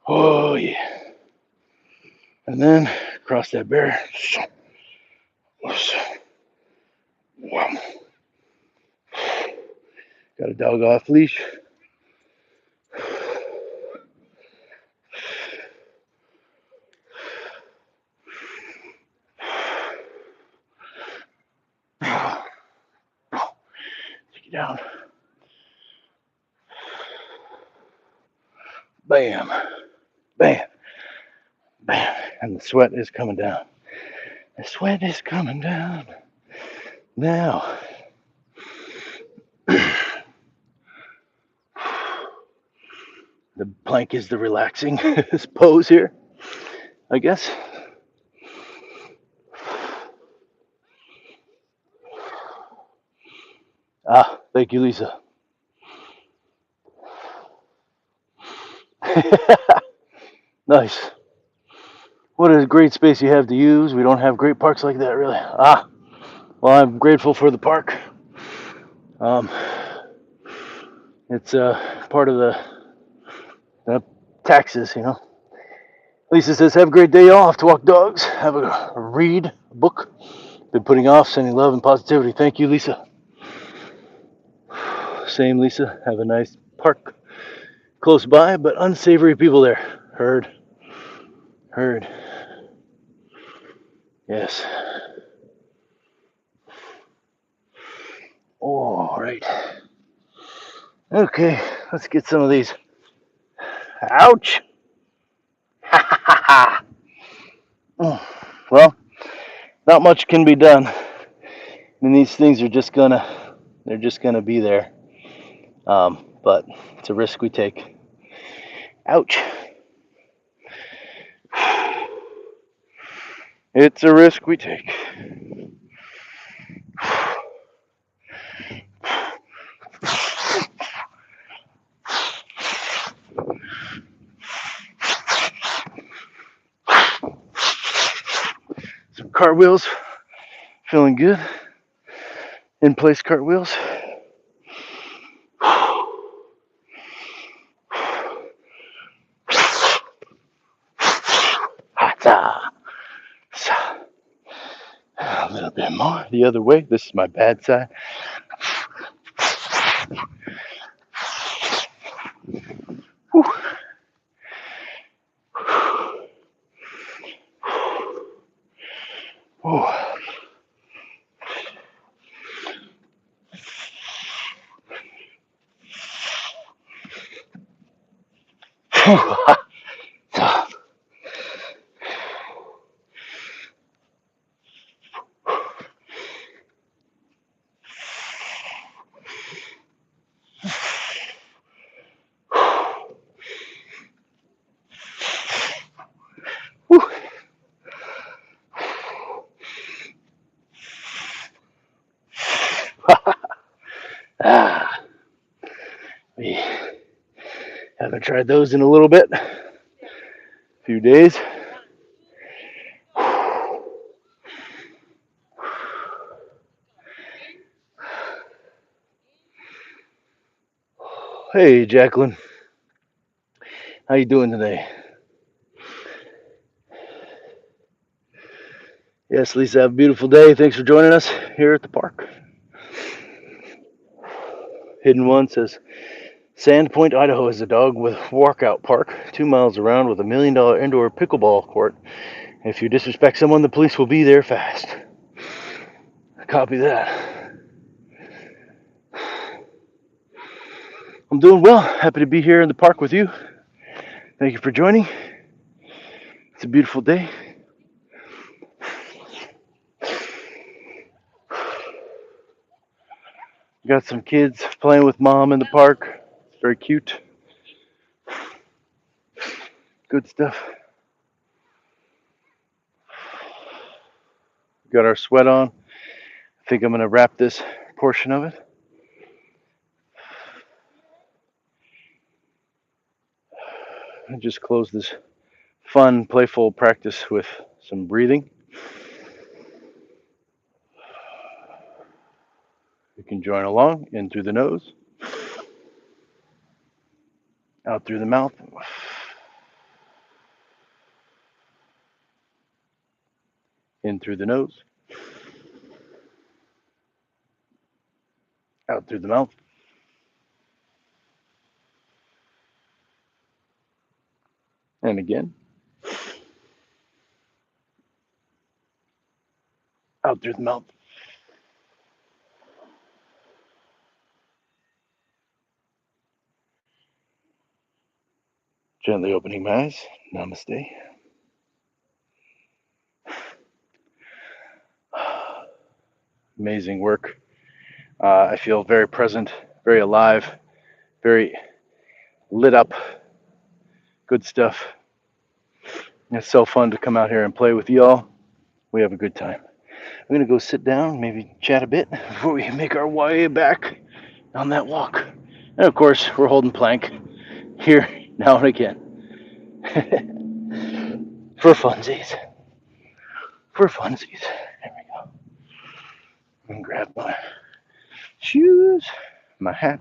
Oh yeah. And then cross that barrier. Wow. Got a dog off leash. Take it down. Bam. Bam. Bam. And the sweat is coming down. The sweat is coming down. Now. The plank is the relaxing pose here, I guess. Thank you, Lisa. Nice. What a great space you have to use. We don't have great parks like that, really. Well, I'm grateful for the park. It's part of the taxes, you know. Lisa says, have a great day. I'll have to walk dogs. Have a read a book. Been putting off, sending love and positivity. Thank you, Lisa. Same, Lisa. Have a nice park close by, but unsavory people there. Heard. Yes. All right. Okay, let's get some of these. Ouch! Well, not much can be done. And these things are they're just gonna be there. But it's a risk we take. Ouch! It's a risk we take. Some cartwheels, feeling good. In place cartwheels. A little bit more the other way. This is my bad side. Whew. Oh. We haven't tried those in a little bit, a few days. Hey, Jacqueline, how you doing today? Yes, Lisa, have a beautiful day. Thanks for joining us here at the park. Hidden One says, Sandpoint, Idaho is a dog with walkout park, 2 miles around with $1 million indoor pickleball court. If you disrespect someone, the police will be there fast. Copy that. I'm doing well. Happy to be here in the park with you. Thank you for joining. It's a beautiful day. Got some kids playing with mom in the park. It's very cute. Good stuff. Got our sweat on. I think I'm going to wrap this portion of it. And just close this fun, playful practice with some breathing. You can join along in through the nose, out through the mouth, in through the nose, out through the mouth. And again, out through the mouth. Gently opening my eyes. Namaste. Amazing work. I feel very present, very alive, very lit up. Good stuff. It's so fun to come out here and play with y'all. We have a good time. I'm going to go sit down, maybe chat a bit before we make our way back on that walk. And of course, we're holding plank here now and again. For funsies. For funsies. There we go. And grab my shoes, my hat.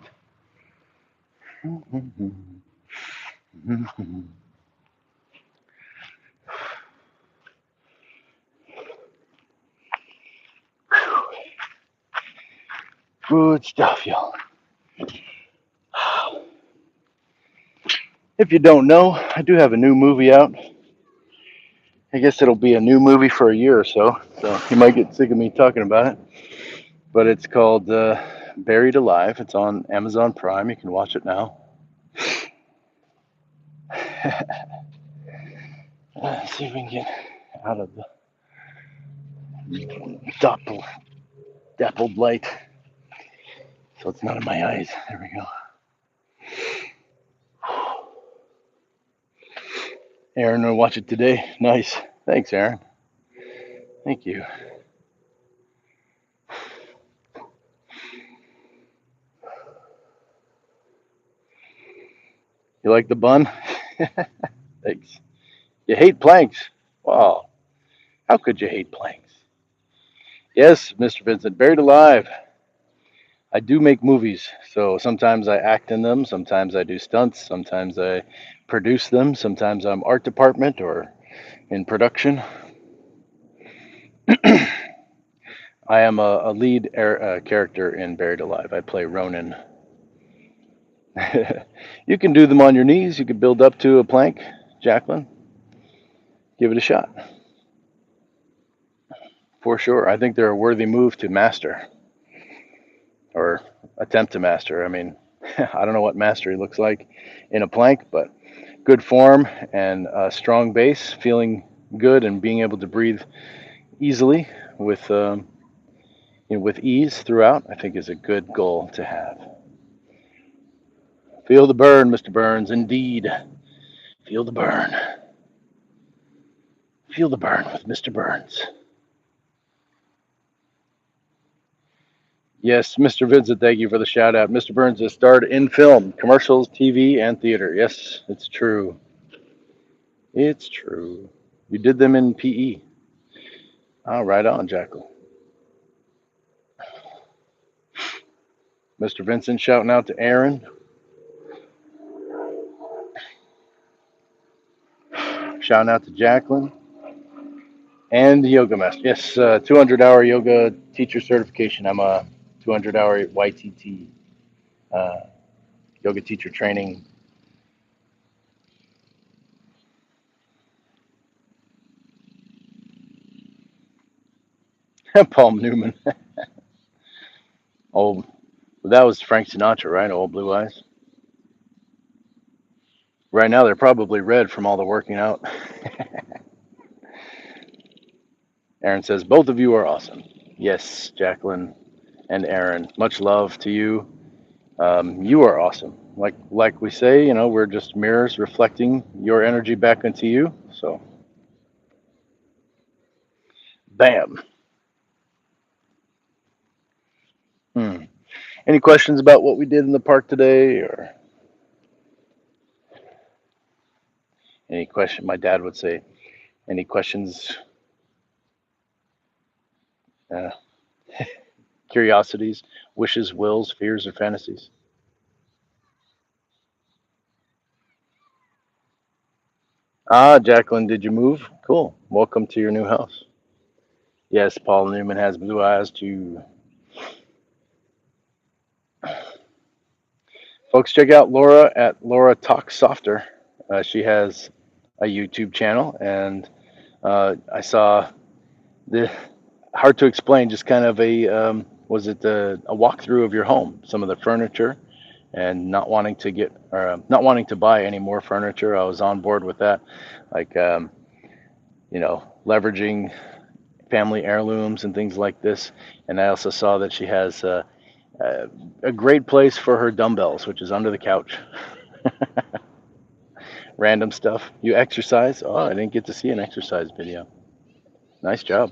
Good stuff, y'all. If you don't know, I do have a new movie out. I guess it'll be a new movie for a year or so you might get sick of me talking about it. But it's called Buried Alive. It's on Amazon Prime. You can watch it now. Let's see if we can get out of the dappled, dappled light so it's not in my eyes. There we go. Aaron will watch it today. Nice. Thanks, Aaron. Thank you. You like the bun? Thanks. You hate planks? Wow. How could you hate planks? Yes, Mr. Vincent, Buried Alive. I do make movies, so sometimes I act in them, sometimes I do stunts, sometimes I produce them, sometimes I'm art department or in production. I am a lead character in Buried Alive. I play Ronan. You can do them on your knees. You can build up to a plank, Jacqueline. Give it a shot. For sure. I think they're a worthy move to master or attempt to master. I mean, I don't know what mastery looks like in a plank, but good form and a strong base, feeling good and being able to breathe easily with ease throughout, I think is a good goal to have. Feel the burn, Mr. Burns. Indeed. Feel the burn. Feel the burn with Mr. Burns. Yes, Mr. Vincent, thank you for the shout out. Mr. Burns has starred in film, commercials, TV, and theater. Yes, it's true. It's true. You did them in PE. Oh, right on, Jackal. Mr. Vincent shouting out to Aaron. Shouting out to Jacqueline. And the Yoga Master. Yes, 200-hour yoga teacher certification. I'm a 200-hour YTT uh, yoga teacher training. Paul Newman. Oh, that was Frank Sinatra, right? Old Blue Eyes. Right now, they're probably red from all the working out. Aaron says, both of you are awesome. Yes, Jacqueline and Aaron. Much love to you. You are awesome. Like we say, we're just mirrors reflecting your energy back into you. So, bam. Hmm. Any questions about what we did in the park today, or any question? My dad would say, any questions, uh, curiosities, wishes, wills, fears, or fantasies? Ah, Jacqueline, did you move? Cool. Welcome to your new house. Yes, Paul Newman has blue eyes too. Folks, check out Laura at Laura Talks Softer. She has a YouTube channel, and I saw the hard to explain, just kind of a was it a walkthrough of your home, some of the furniture, and not wanting to buy any more furniture. I was on board with that, like leveraging family heirlooms and things like this. And I also saw that she has a great place for her dumbbells, which is under the couch. Random stuff. You exercise? Oh, I didn't get to see an exercise video. Nice job.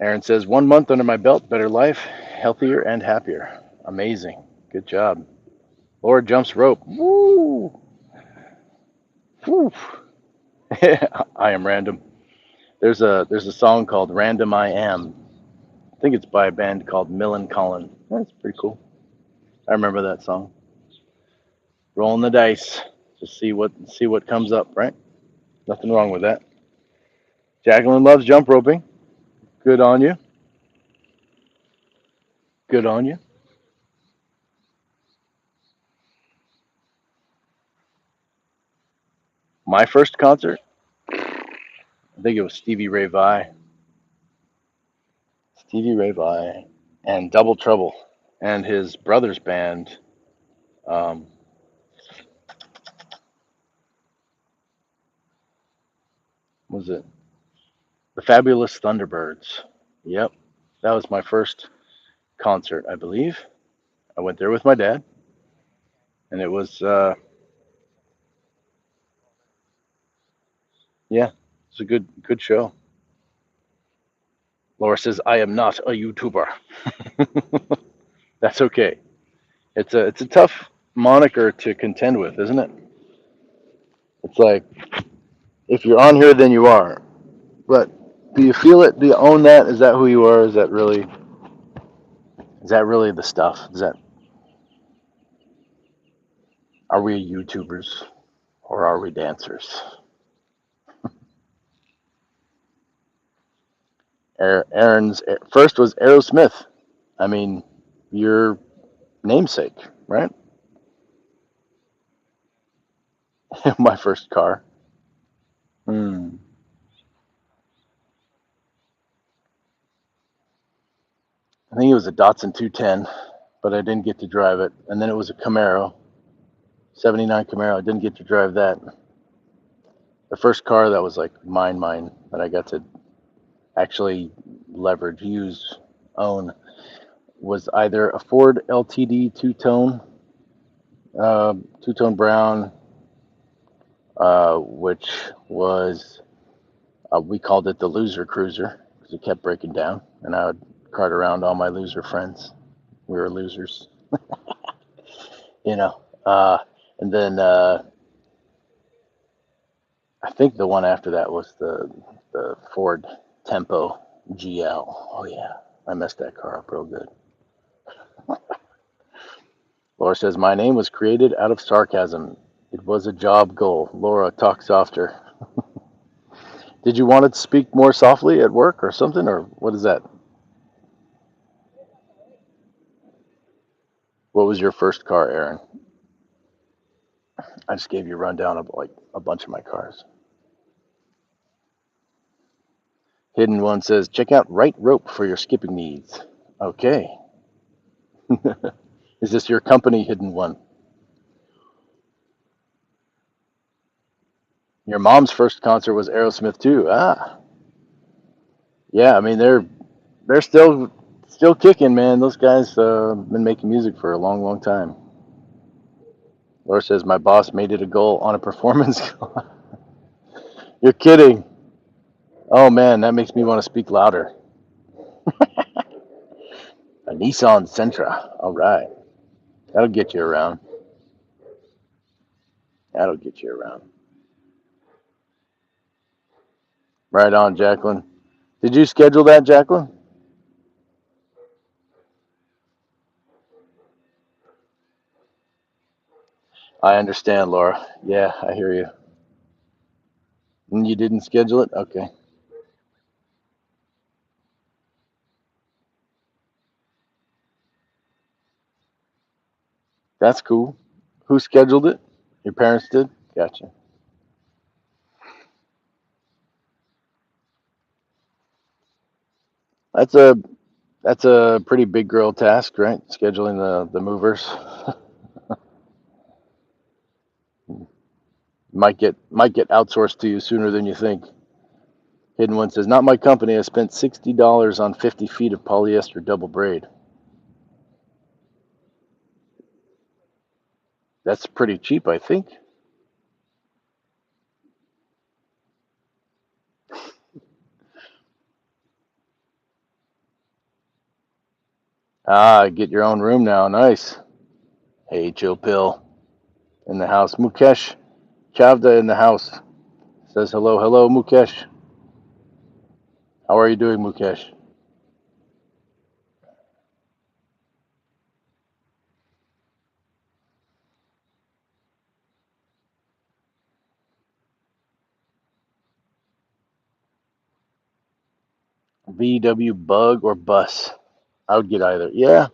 Aaron says, 1 month under my belt, better life, healthier and happier. Amazing. Good job. Laura jumps rope. Woo! Woo! I am random. There's a song called Random I Am. I think it's by a band called Millen Collin. That's pretty cool. I remember that song. Rolling the dice. Just see what comes up, right? Nothing wrong with that. Jacqueline loves jump roping. Good on you. Good on you. My first concert, I think it was Stevie Ray Vaughan. Stevie Ray Vaughan and Double Trouble and his brother's band. Um, was it the Fabulous Thunderbirds? Yep, that was my first concert, I believe. I went there with my dad, and it was yeah, it's a good show. Laura says I am not a YouTuber. That's okay. It's a tough moniker to contend with, isn't it? It's like if you're on here, then you are. But do you feel it? Do you own that? Is that who you are? Is that really the stuff? Is that are we YouTubers or are we dancers? Aaron's first was Aerosmith. I mean, your namesake, right? My first car. Hmm. I think it was a Datsun 210, but I didn't get to drive it. And then it was a Camaro, 79 Camaro. I didn't get to drive that. The first car that was like mine, that I got to actually leverage, use, own, was either a Ford LTD two-tone brown, which was we called it the loser cruiser because it kept breaking down, and I would cart around all my loser friends. We were losers, you know. And then I think the one after that was the Ford Tempo GL. Oh yeah, I messed that car up real good. Laura says my name was created out of sarcasm. It was a job goal. Laura, talk softer. Did you want to speak more softly at work or something, or what is that? What was your first car, Aaron? I just gave you a rundown of like a bunch of my cars. Hidden One says, check out Right Rope for your skipping needs. Okay. Is this your company, Hidden One? Your mom's first concert was Aerosmith too. Ah, yeah. I mean, they're still kicking, man. Those guys been making music for a long time. Laura says my boss made it a goal on a performance. You're kidding. Oh man, that makes me want to speak louder. A Nissan Sentra. All right, that'll get you around. That'll get you around. Right on, Jacqueline. Did you schedule that, Jacqueline? I understand, Laura. Yeah, I hear you. And you didn't schedule it? Okay. That's cool. Who scheduled it? Your parents did? Gotcha. That's a that's a pretty big girl task, right? Scheduling the movers. Might get outsourced to you sooner than you think. Hidden One says, not my company. I spent $60 on 50 feet of polyester double braid. That's pretty cheap, I think. Ah, get your own room now. Nice. Hey, Chill Pill in the house. Mukesh Chavda in the house. Says hello, hello, Mukesh. How are you doing, Mukesh? VW Bug or Bus? I would get either. Yeah,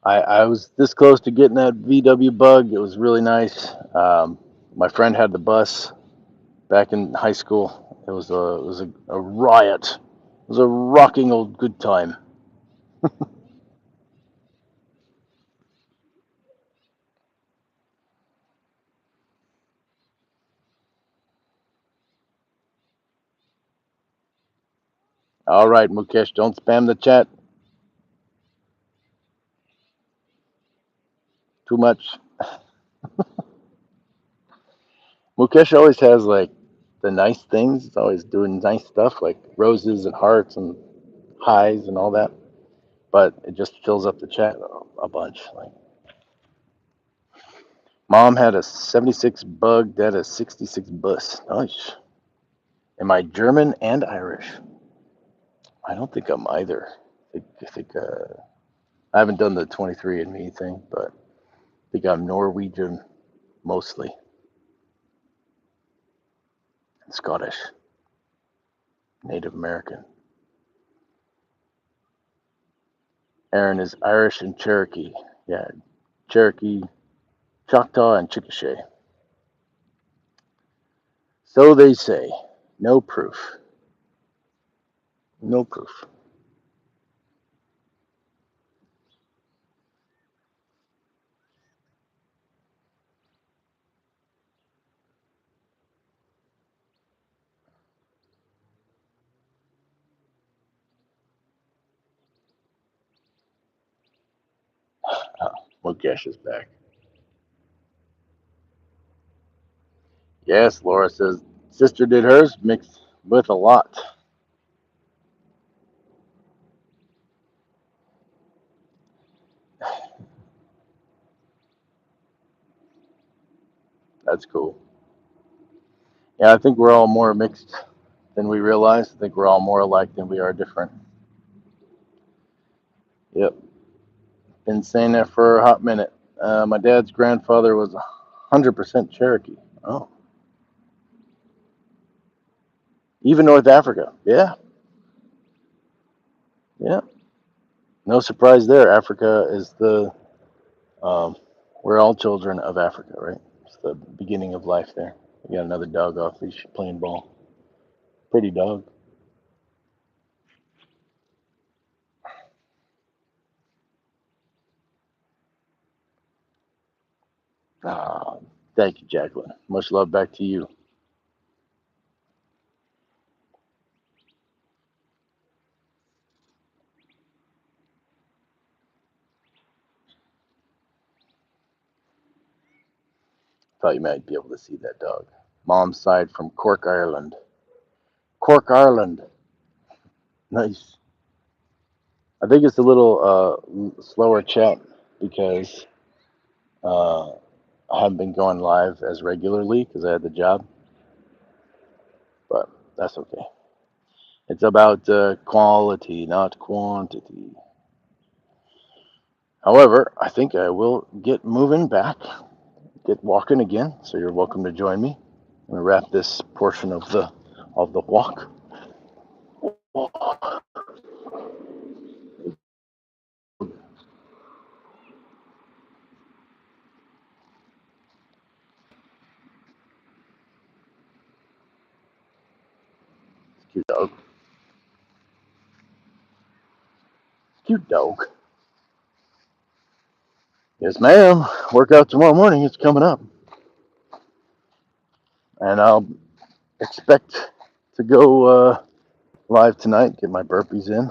I was this close to getting that VW Bug. It was really nice. My friend had the bus back in high school. It was a riot. was a rocking old good time. All right, Mukesh, don't spam the chat too much. Mukesh always has like the nice things. He's always doing nice stuff like roses and hearts and highs and all that. But it just fills up the chat a bunch. Like mom had a 76 bug, dad a 66 bus. Nice. Am I German and Irish? I don't think I'm either. I think I haven't done the 23andMe thing, but I think I'm Norwegian mostly, and Scottish, Native American. Aaron is Irish and Cherokee. Yeah, Cherokee, Choctaw, and Chickasha. So they say. No proof. No proof. Oh, Mukesh is back. Yes, Laura says sister did hers mixed with a lot. That's cool. Yeah, I think we're all more mixed than we realize. I think we're all more alike than we are different. Yep. Been saying that for a hot minute. My dad's grandfather was 100% Cherokee. Oh, even North Africa. Yeah, yeah. No surprise there. Africa is um, we're all children of Africa, right? It's the beginning of life there. We got another dog off leash playing ball. Pretty dog. Ah, thank you, Jacqueline. Much love back to you. Thought you might be able to see that dog. Mom's side from Cork, Ireland. Cork, Ireland. Nice. I think it's a little slower chat because uh, I haven't been going live as regularly because I had the job, but that's okay. It's about quality, not quantity. However, I think I will get moving back, get walking again. So you're welcome to join me. I'm gonna wrap this portion of the walk. Cute dog. Cute dog. Yes, ma'am. Workout tomorrow morning. It's coming up, and I'll expect to go live tonight. Get my burpees in.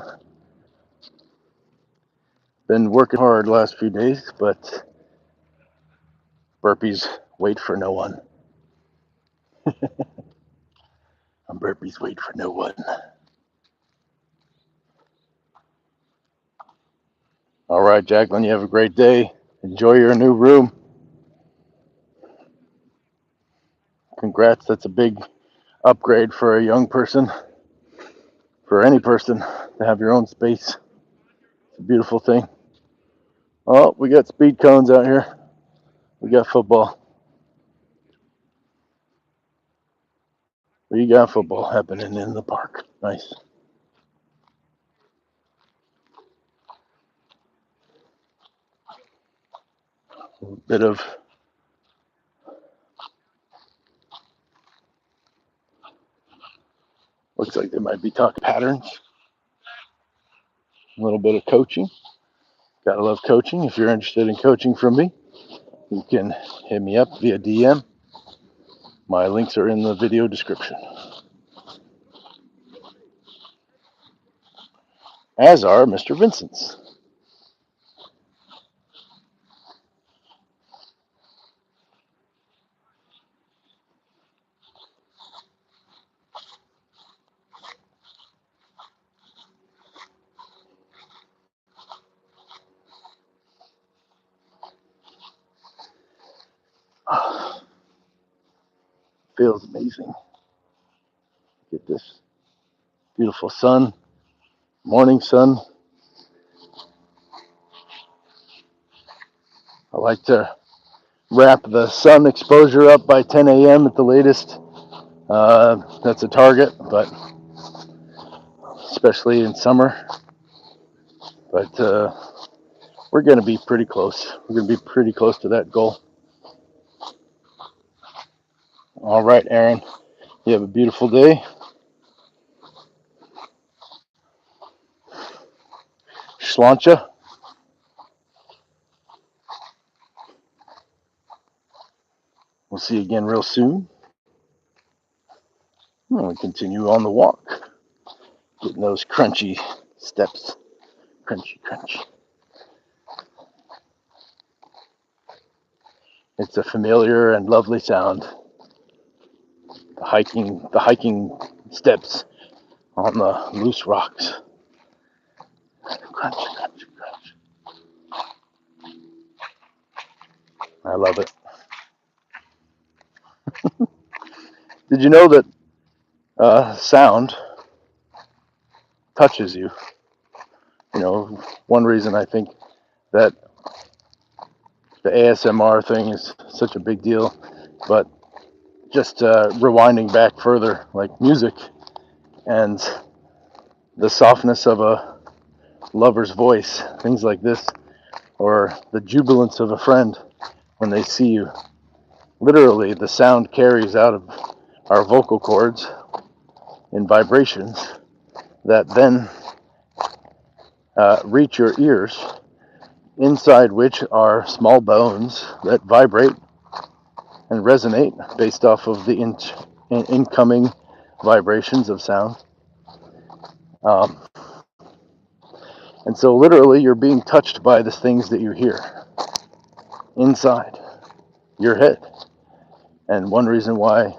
Been working hard last few days, but burpees wait for no one. Burpees wait for no one. All right, Jacqueline, you have a great day. Enjoy your new room. Congrats. That's a big upgrade for a young person, for any person to have your own space. It's a beautiful thing. Oh, we got speed cones out here. We got football. We got football happening in the park. Nice. A bit of looks like they might be talking patterns. a little bit of coaching. Gotta love coaching. If you're interested in coaching from me, you can hit me up via DM. My links are in the video description. As are Mr. Vincent's. Feels amazing. Get this beautiful sun, morning sun. I like to wrap the sun exposure up by 10 a.m. at the latest. That's a target, but especially in summer. But we're going to be pretty close. We're going to be pretty close to that goal. All right, Aaron. You have a beautiful day. Sláinte. We'll see you again real soon. We'll continue on the walk. Getting those crunchy steps. Crunchy, crunch. It's a familiar and lovely sound. The hiking steps on the loose rocks. Crunch, crunch, crunch. I love it. Did you know that sound touches you? You know, one reason I think that the ASMR thing is such a big deal, but just rewinding back further, like music and the softness of a lover's voice, things like this, or the jubilance of a friend when they see you. Literally, the sound carries out of our vocal cords in vibrations that then reach your ears, inside which are small bones that vibrate and resonate based off of the incoming vibrations of sound. Um, and so literally you're being touched by the things that you hear inside your head. And one reason why,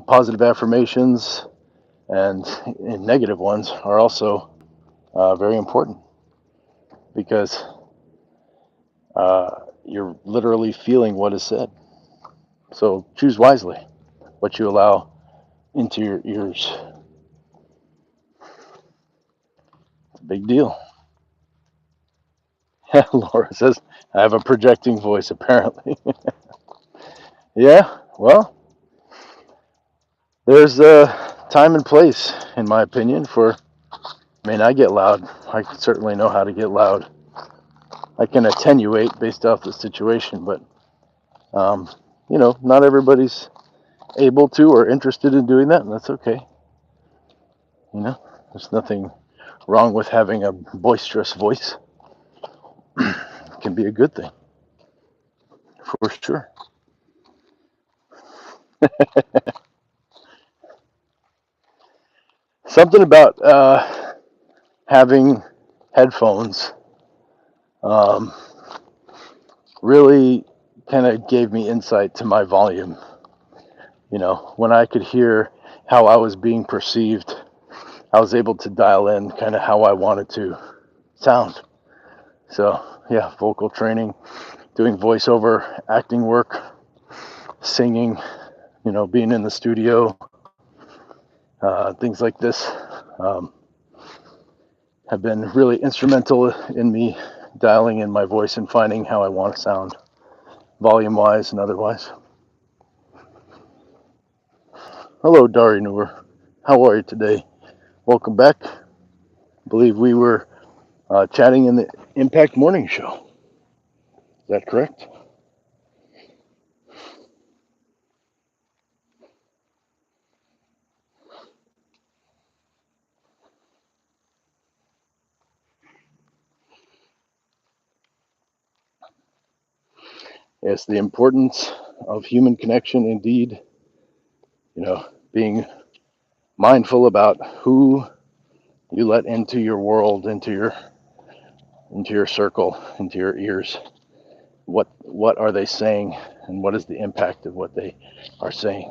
positive affirmations and negative ones are also very important, because you're literally feeling what is said. So choose wisely what you allow into your ears. It's a big deal. Laura says, I have a projecting voice, apparently. Yeah, well, there's a time and place, in my opinion, I get loud. I certainly know how to get loud. I can attenuate based off the situation, but, not everybody's able to or interested in doing that, and that's okay. There's nothing wrong with having a boisterous voice. It can be a good thing, for sure. Something about having headphones really kind of gave me insight to my volume. When I could hear how I was being perceived, I was able to dial in kind of how I wanted to sound. So, yeah, vocal training, doing voiceover, acting work, singing, being in the studio, things like this have been really instrumental in me dialing in my voice and finding how I want to sound, volume-wise and otherwise. Hello, Dari Noor. How are you today? Welcome back. I believe we were chatting in the Impact Morning Show. Is that correct? Yes, the importance of human connection indeed, being mindful about who you let into your world, into your circle, into your ears. What are they saying, and what is the impact of what they are saying?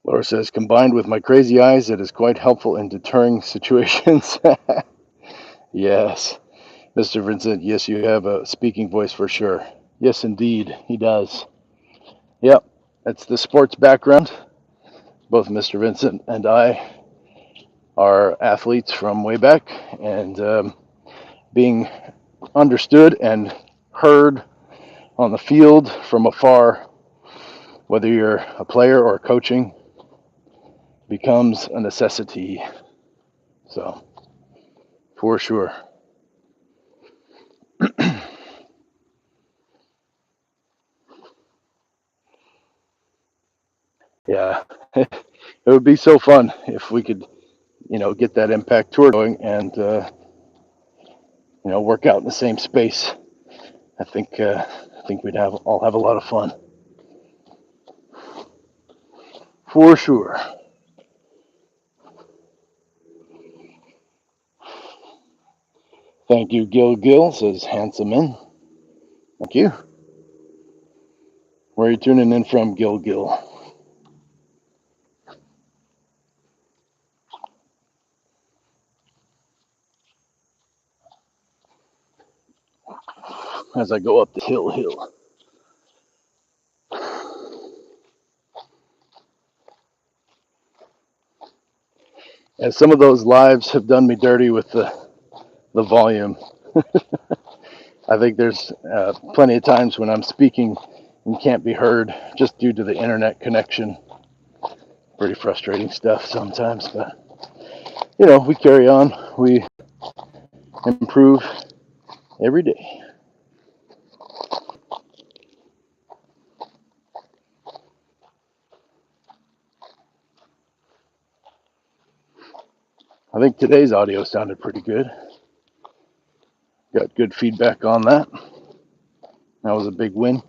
Laura says, combined with my crazy eyes, it is quite helpful in deterring situations. Yes, Mr. Vincent, yes, you have a speaking voice for sure. Yes, indeed, he does. Yep, that's the sports background. Both Mr. Vincent and I are athletes from way back, and being understood and heard on the field from afar, whether you're a player or coaching, becomes a necessity. So, for sure. Yeah, it would be so fun if we could, get that impact tour going and, work out in the same space. I think we'd all have a lot of fun. For sure. Thank you, Gil, says Handsome In. Thank you. Where are you tuning in from, Gil? As I go up the hill. As some of those lives have done me dirty with the volume. I think there's plenty of times when I'm speaking and can't be heard just due to the internet connection. Pretty frustrating stuff sometimes, but we carry on. We improve every day. I think today's audio sounded pretty good. Got good feedback on that. That was a big win.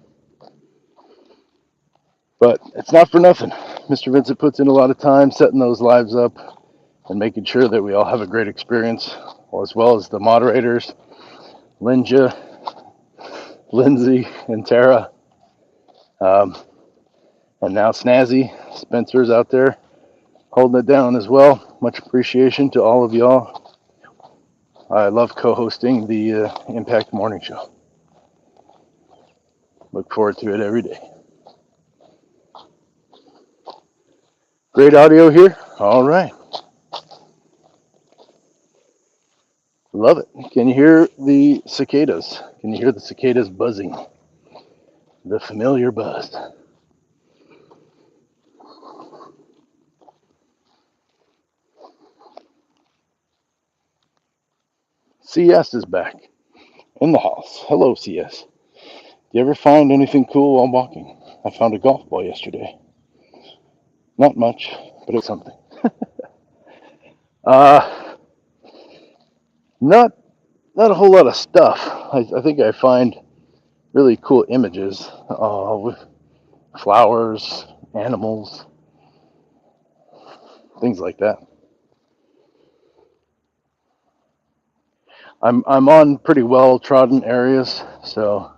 But it's not for nothing. Mr. Vincent puts in a lot of time setting those lives up and making sure that we all have a great experience, as well as the moderators, Linja, Lindsay, and Tara. And now Snazzy, Spencer's out there holding it down as well. Much appreciation to all of y'all. I love co-hosting the Impact Morning Show. Look forward to it every day. Great audio here. All right. Love it. Can you hear the cicadas? Can you hear the cicadas buzzing? The familiar buzz. CS is back in the house. Hello, CS. Do you ever find anything cool while walking? I found a golf ball yesterday. Not much, but it was something. uh, not a whole lot of stuff. I think I find really cool images with flowers, animals, things like that. I'm on pretty well trodden areas, so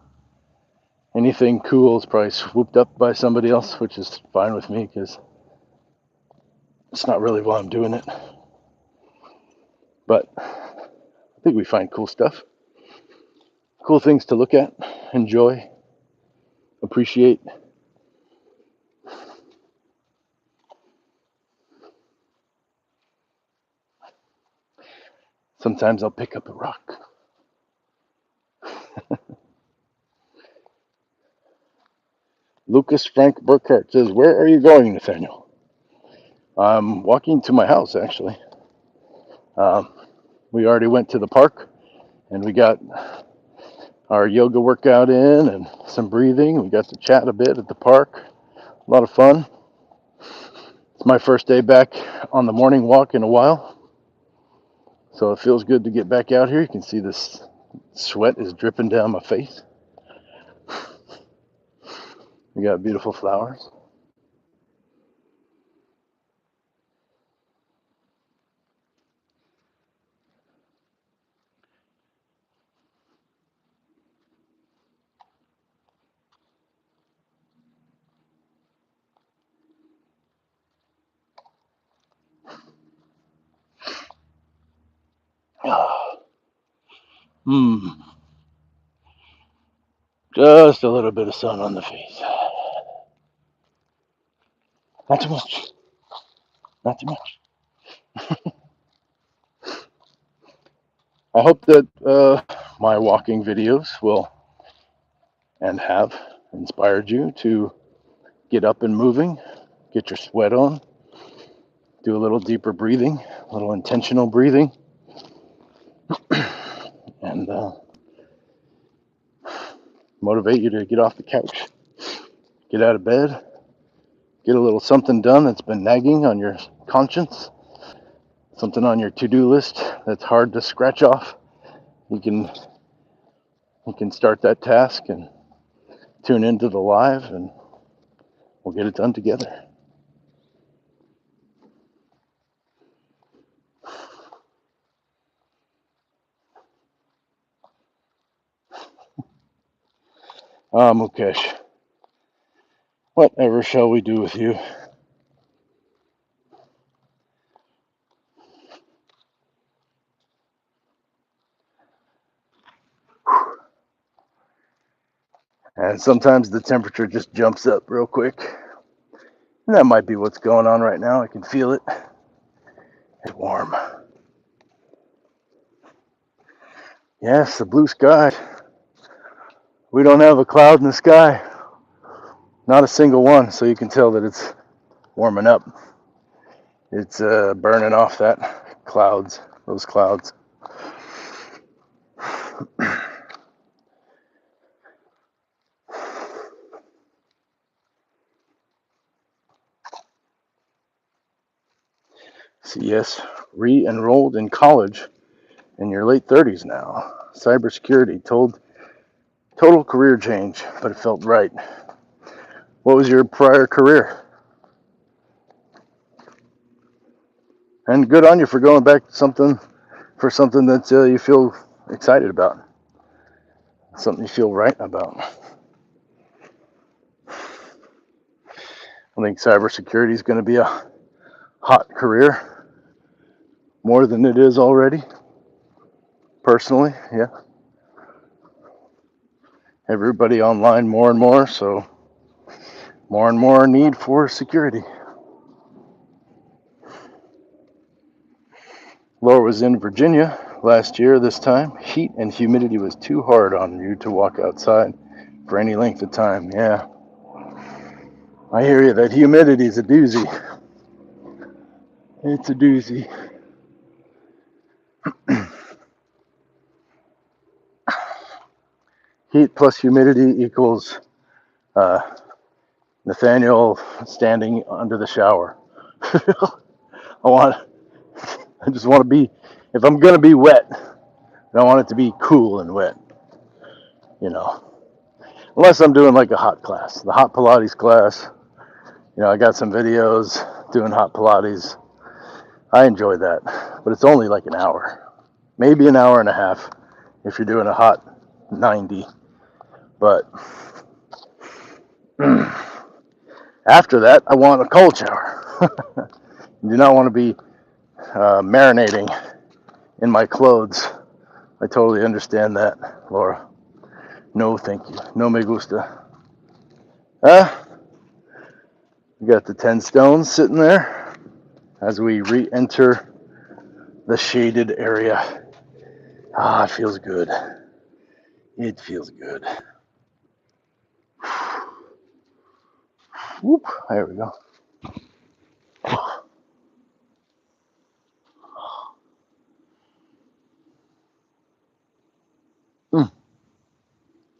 anything cool is probably swooped up by somebody else, which is fine with me because it's not really why I'm doing it. But I think we find cool stuff, cool things to look at, enjoy, appreciate. Sometimes I'll pick up a rock. Lucas Frank Burkhart says, where are you going, Nathaniel? I'm walking to my house, actually. We already went to the park, and we got our yoga workout in and some breathing. We got to chat a bit at the park. A lot of fun. It's my first day back on the morning walk in a while, so it feels good to get back out here. You can see this sweat is dripping down my face. We got beautiful flowers. Just a little bit of sun on the face. Not too much. Not too much. I hope that my walking videos will and have inspired you to get up and moving, get your sweat on, do a little deeper breathing, a little intentional breathing, and motivate you to get off the couch, get out of bed, get a little something done that's been nagging on your conscience, something on your to-do list that's hard to scratch off. You can start that task and tune into the live, and we'll get it done together. Mukesh, whatever shall we do with you? And sometimes the temperature just jumps up real quick. And that might be what's going on right now. I can feel it. It's warm. Yes, the blue sky. We don't have a cloud in the sky. Not a single one, so you can tell that it's warming up. It's burning off those clouds. So yes, re-enrolled in college in your late 30s now. Cybersecurity, total career change, but it felt right. What was your prior career? And good on you for going back to something that you feel excited about, something you feel right about. I think cybersecurity is going to be a hot career, more than it is already. Personally, yeah. Everybody online more and more, so more and more need for security. Laura was in Virginia last year this time. Heat and humidity was too hard on you to walk outside for any length of time. Yeah. I hear you. That humidity is a doozy. It's a doozy. Heat plus humidity equals Nathaniel standing under the shower. I just want to be, if I'm going to be wet, I want it to be cool and wet, unless I'm doing like a hot class, the hot Pilates class. I got some videos doing hot Pilates. I enjoy that, but it's only like an hour, maybe an hour and a half if you're doing a hot 90. But after that, I want a cold shower. I do not want to be marinating in my clothes. I totally understand that, Laura. No, thank you. No me gusta. We got the 10 stones sitting there as we re-enter the shaded area. It feels good. It feels good. Whoop, there we go.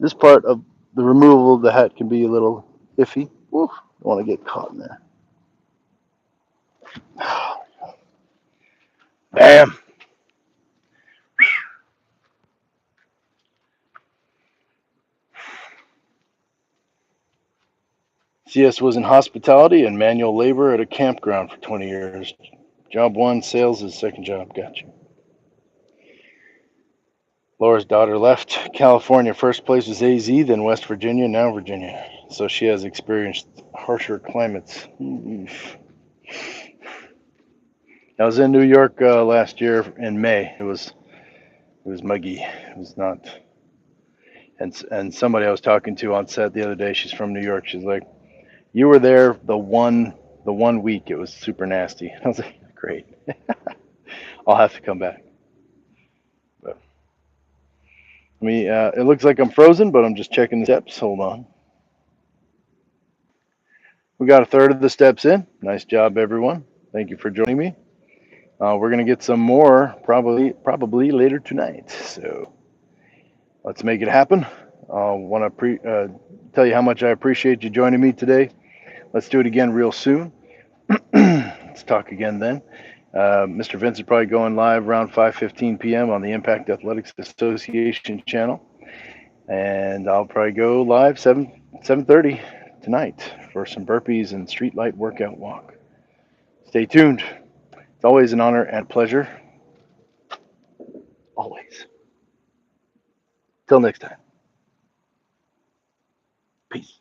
This part of the removal of the hat can be a little iffy. Woof, I don't want to get caught in there. Bam. CS was in hospitality and manual labor at a campground for 20 years. Job one, sales is second job. Gotcha. Laura's daughter left California. First place was AZ, then West Virginia, now Virginia. So she has experienced harsher climates. I was in New York last year in May. It was muggy. It was not. And somebody I was talking to on set the other day, she's from New York. She's like, "You were there the one week. It was super nasty." I was like, "Great. I'll have to come back." But it looks like I'm frozen, but I'm just checking the steps. Hold on. We got a third of the steps in. Nice job, everyone. Thank you for joining me. We're gonna get some more probably later tonight. So let's make it happen. I want to tell you how much I appreciate you joining me today. Let's do it again real soon. Let's talk again then. Mr. Vince is probably going live around 5:15 p.m. on the Impact Athletics Association channel, and I'll probably go live 7:30 tonight for some burpees and street light workout walk. Stay tuned. It's always an honor and pleasure. Always. Till next time. Peace.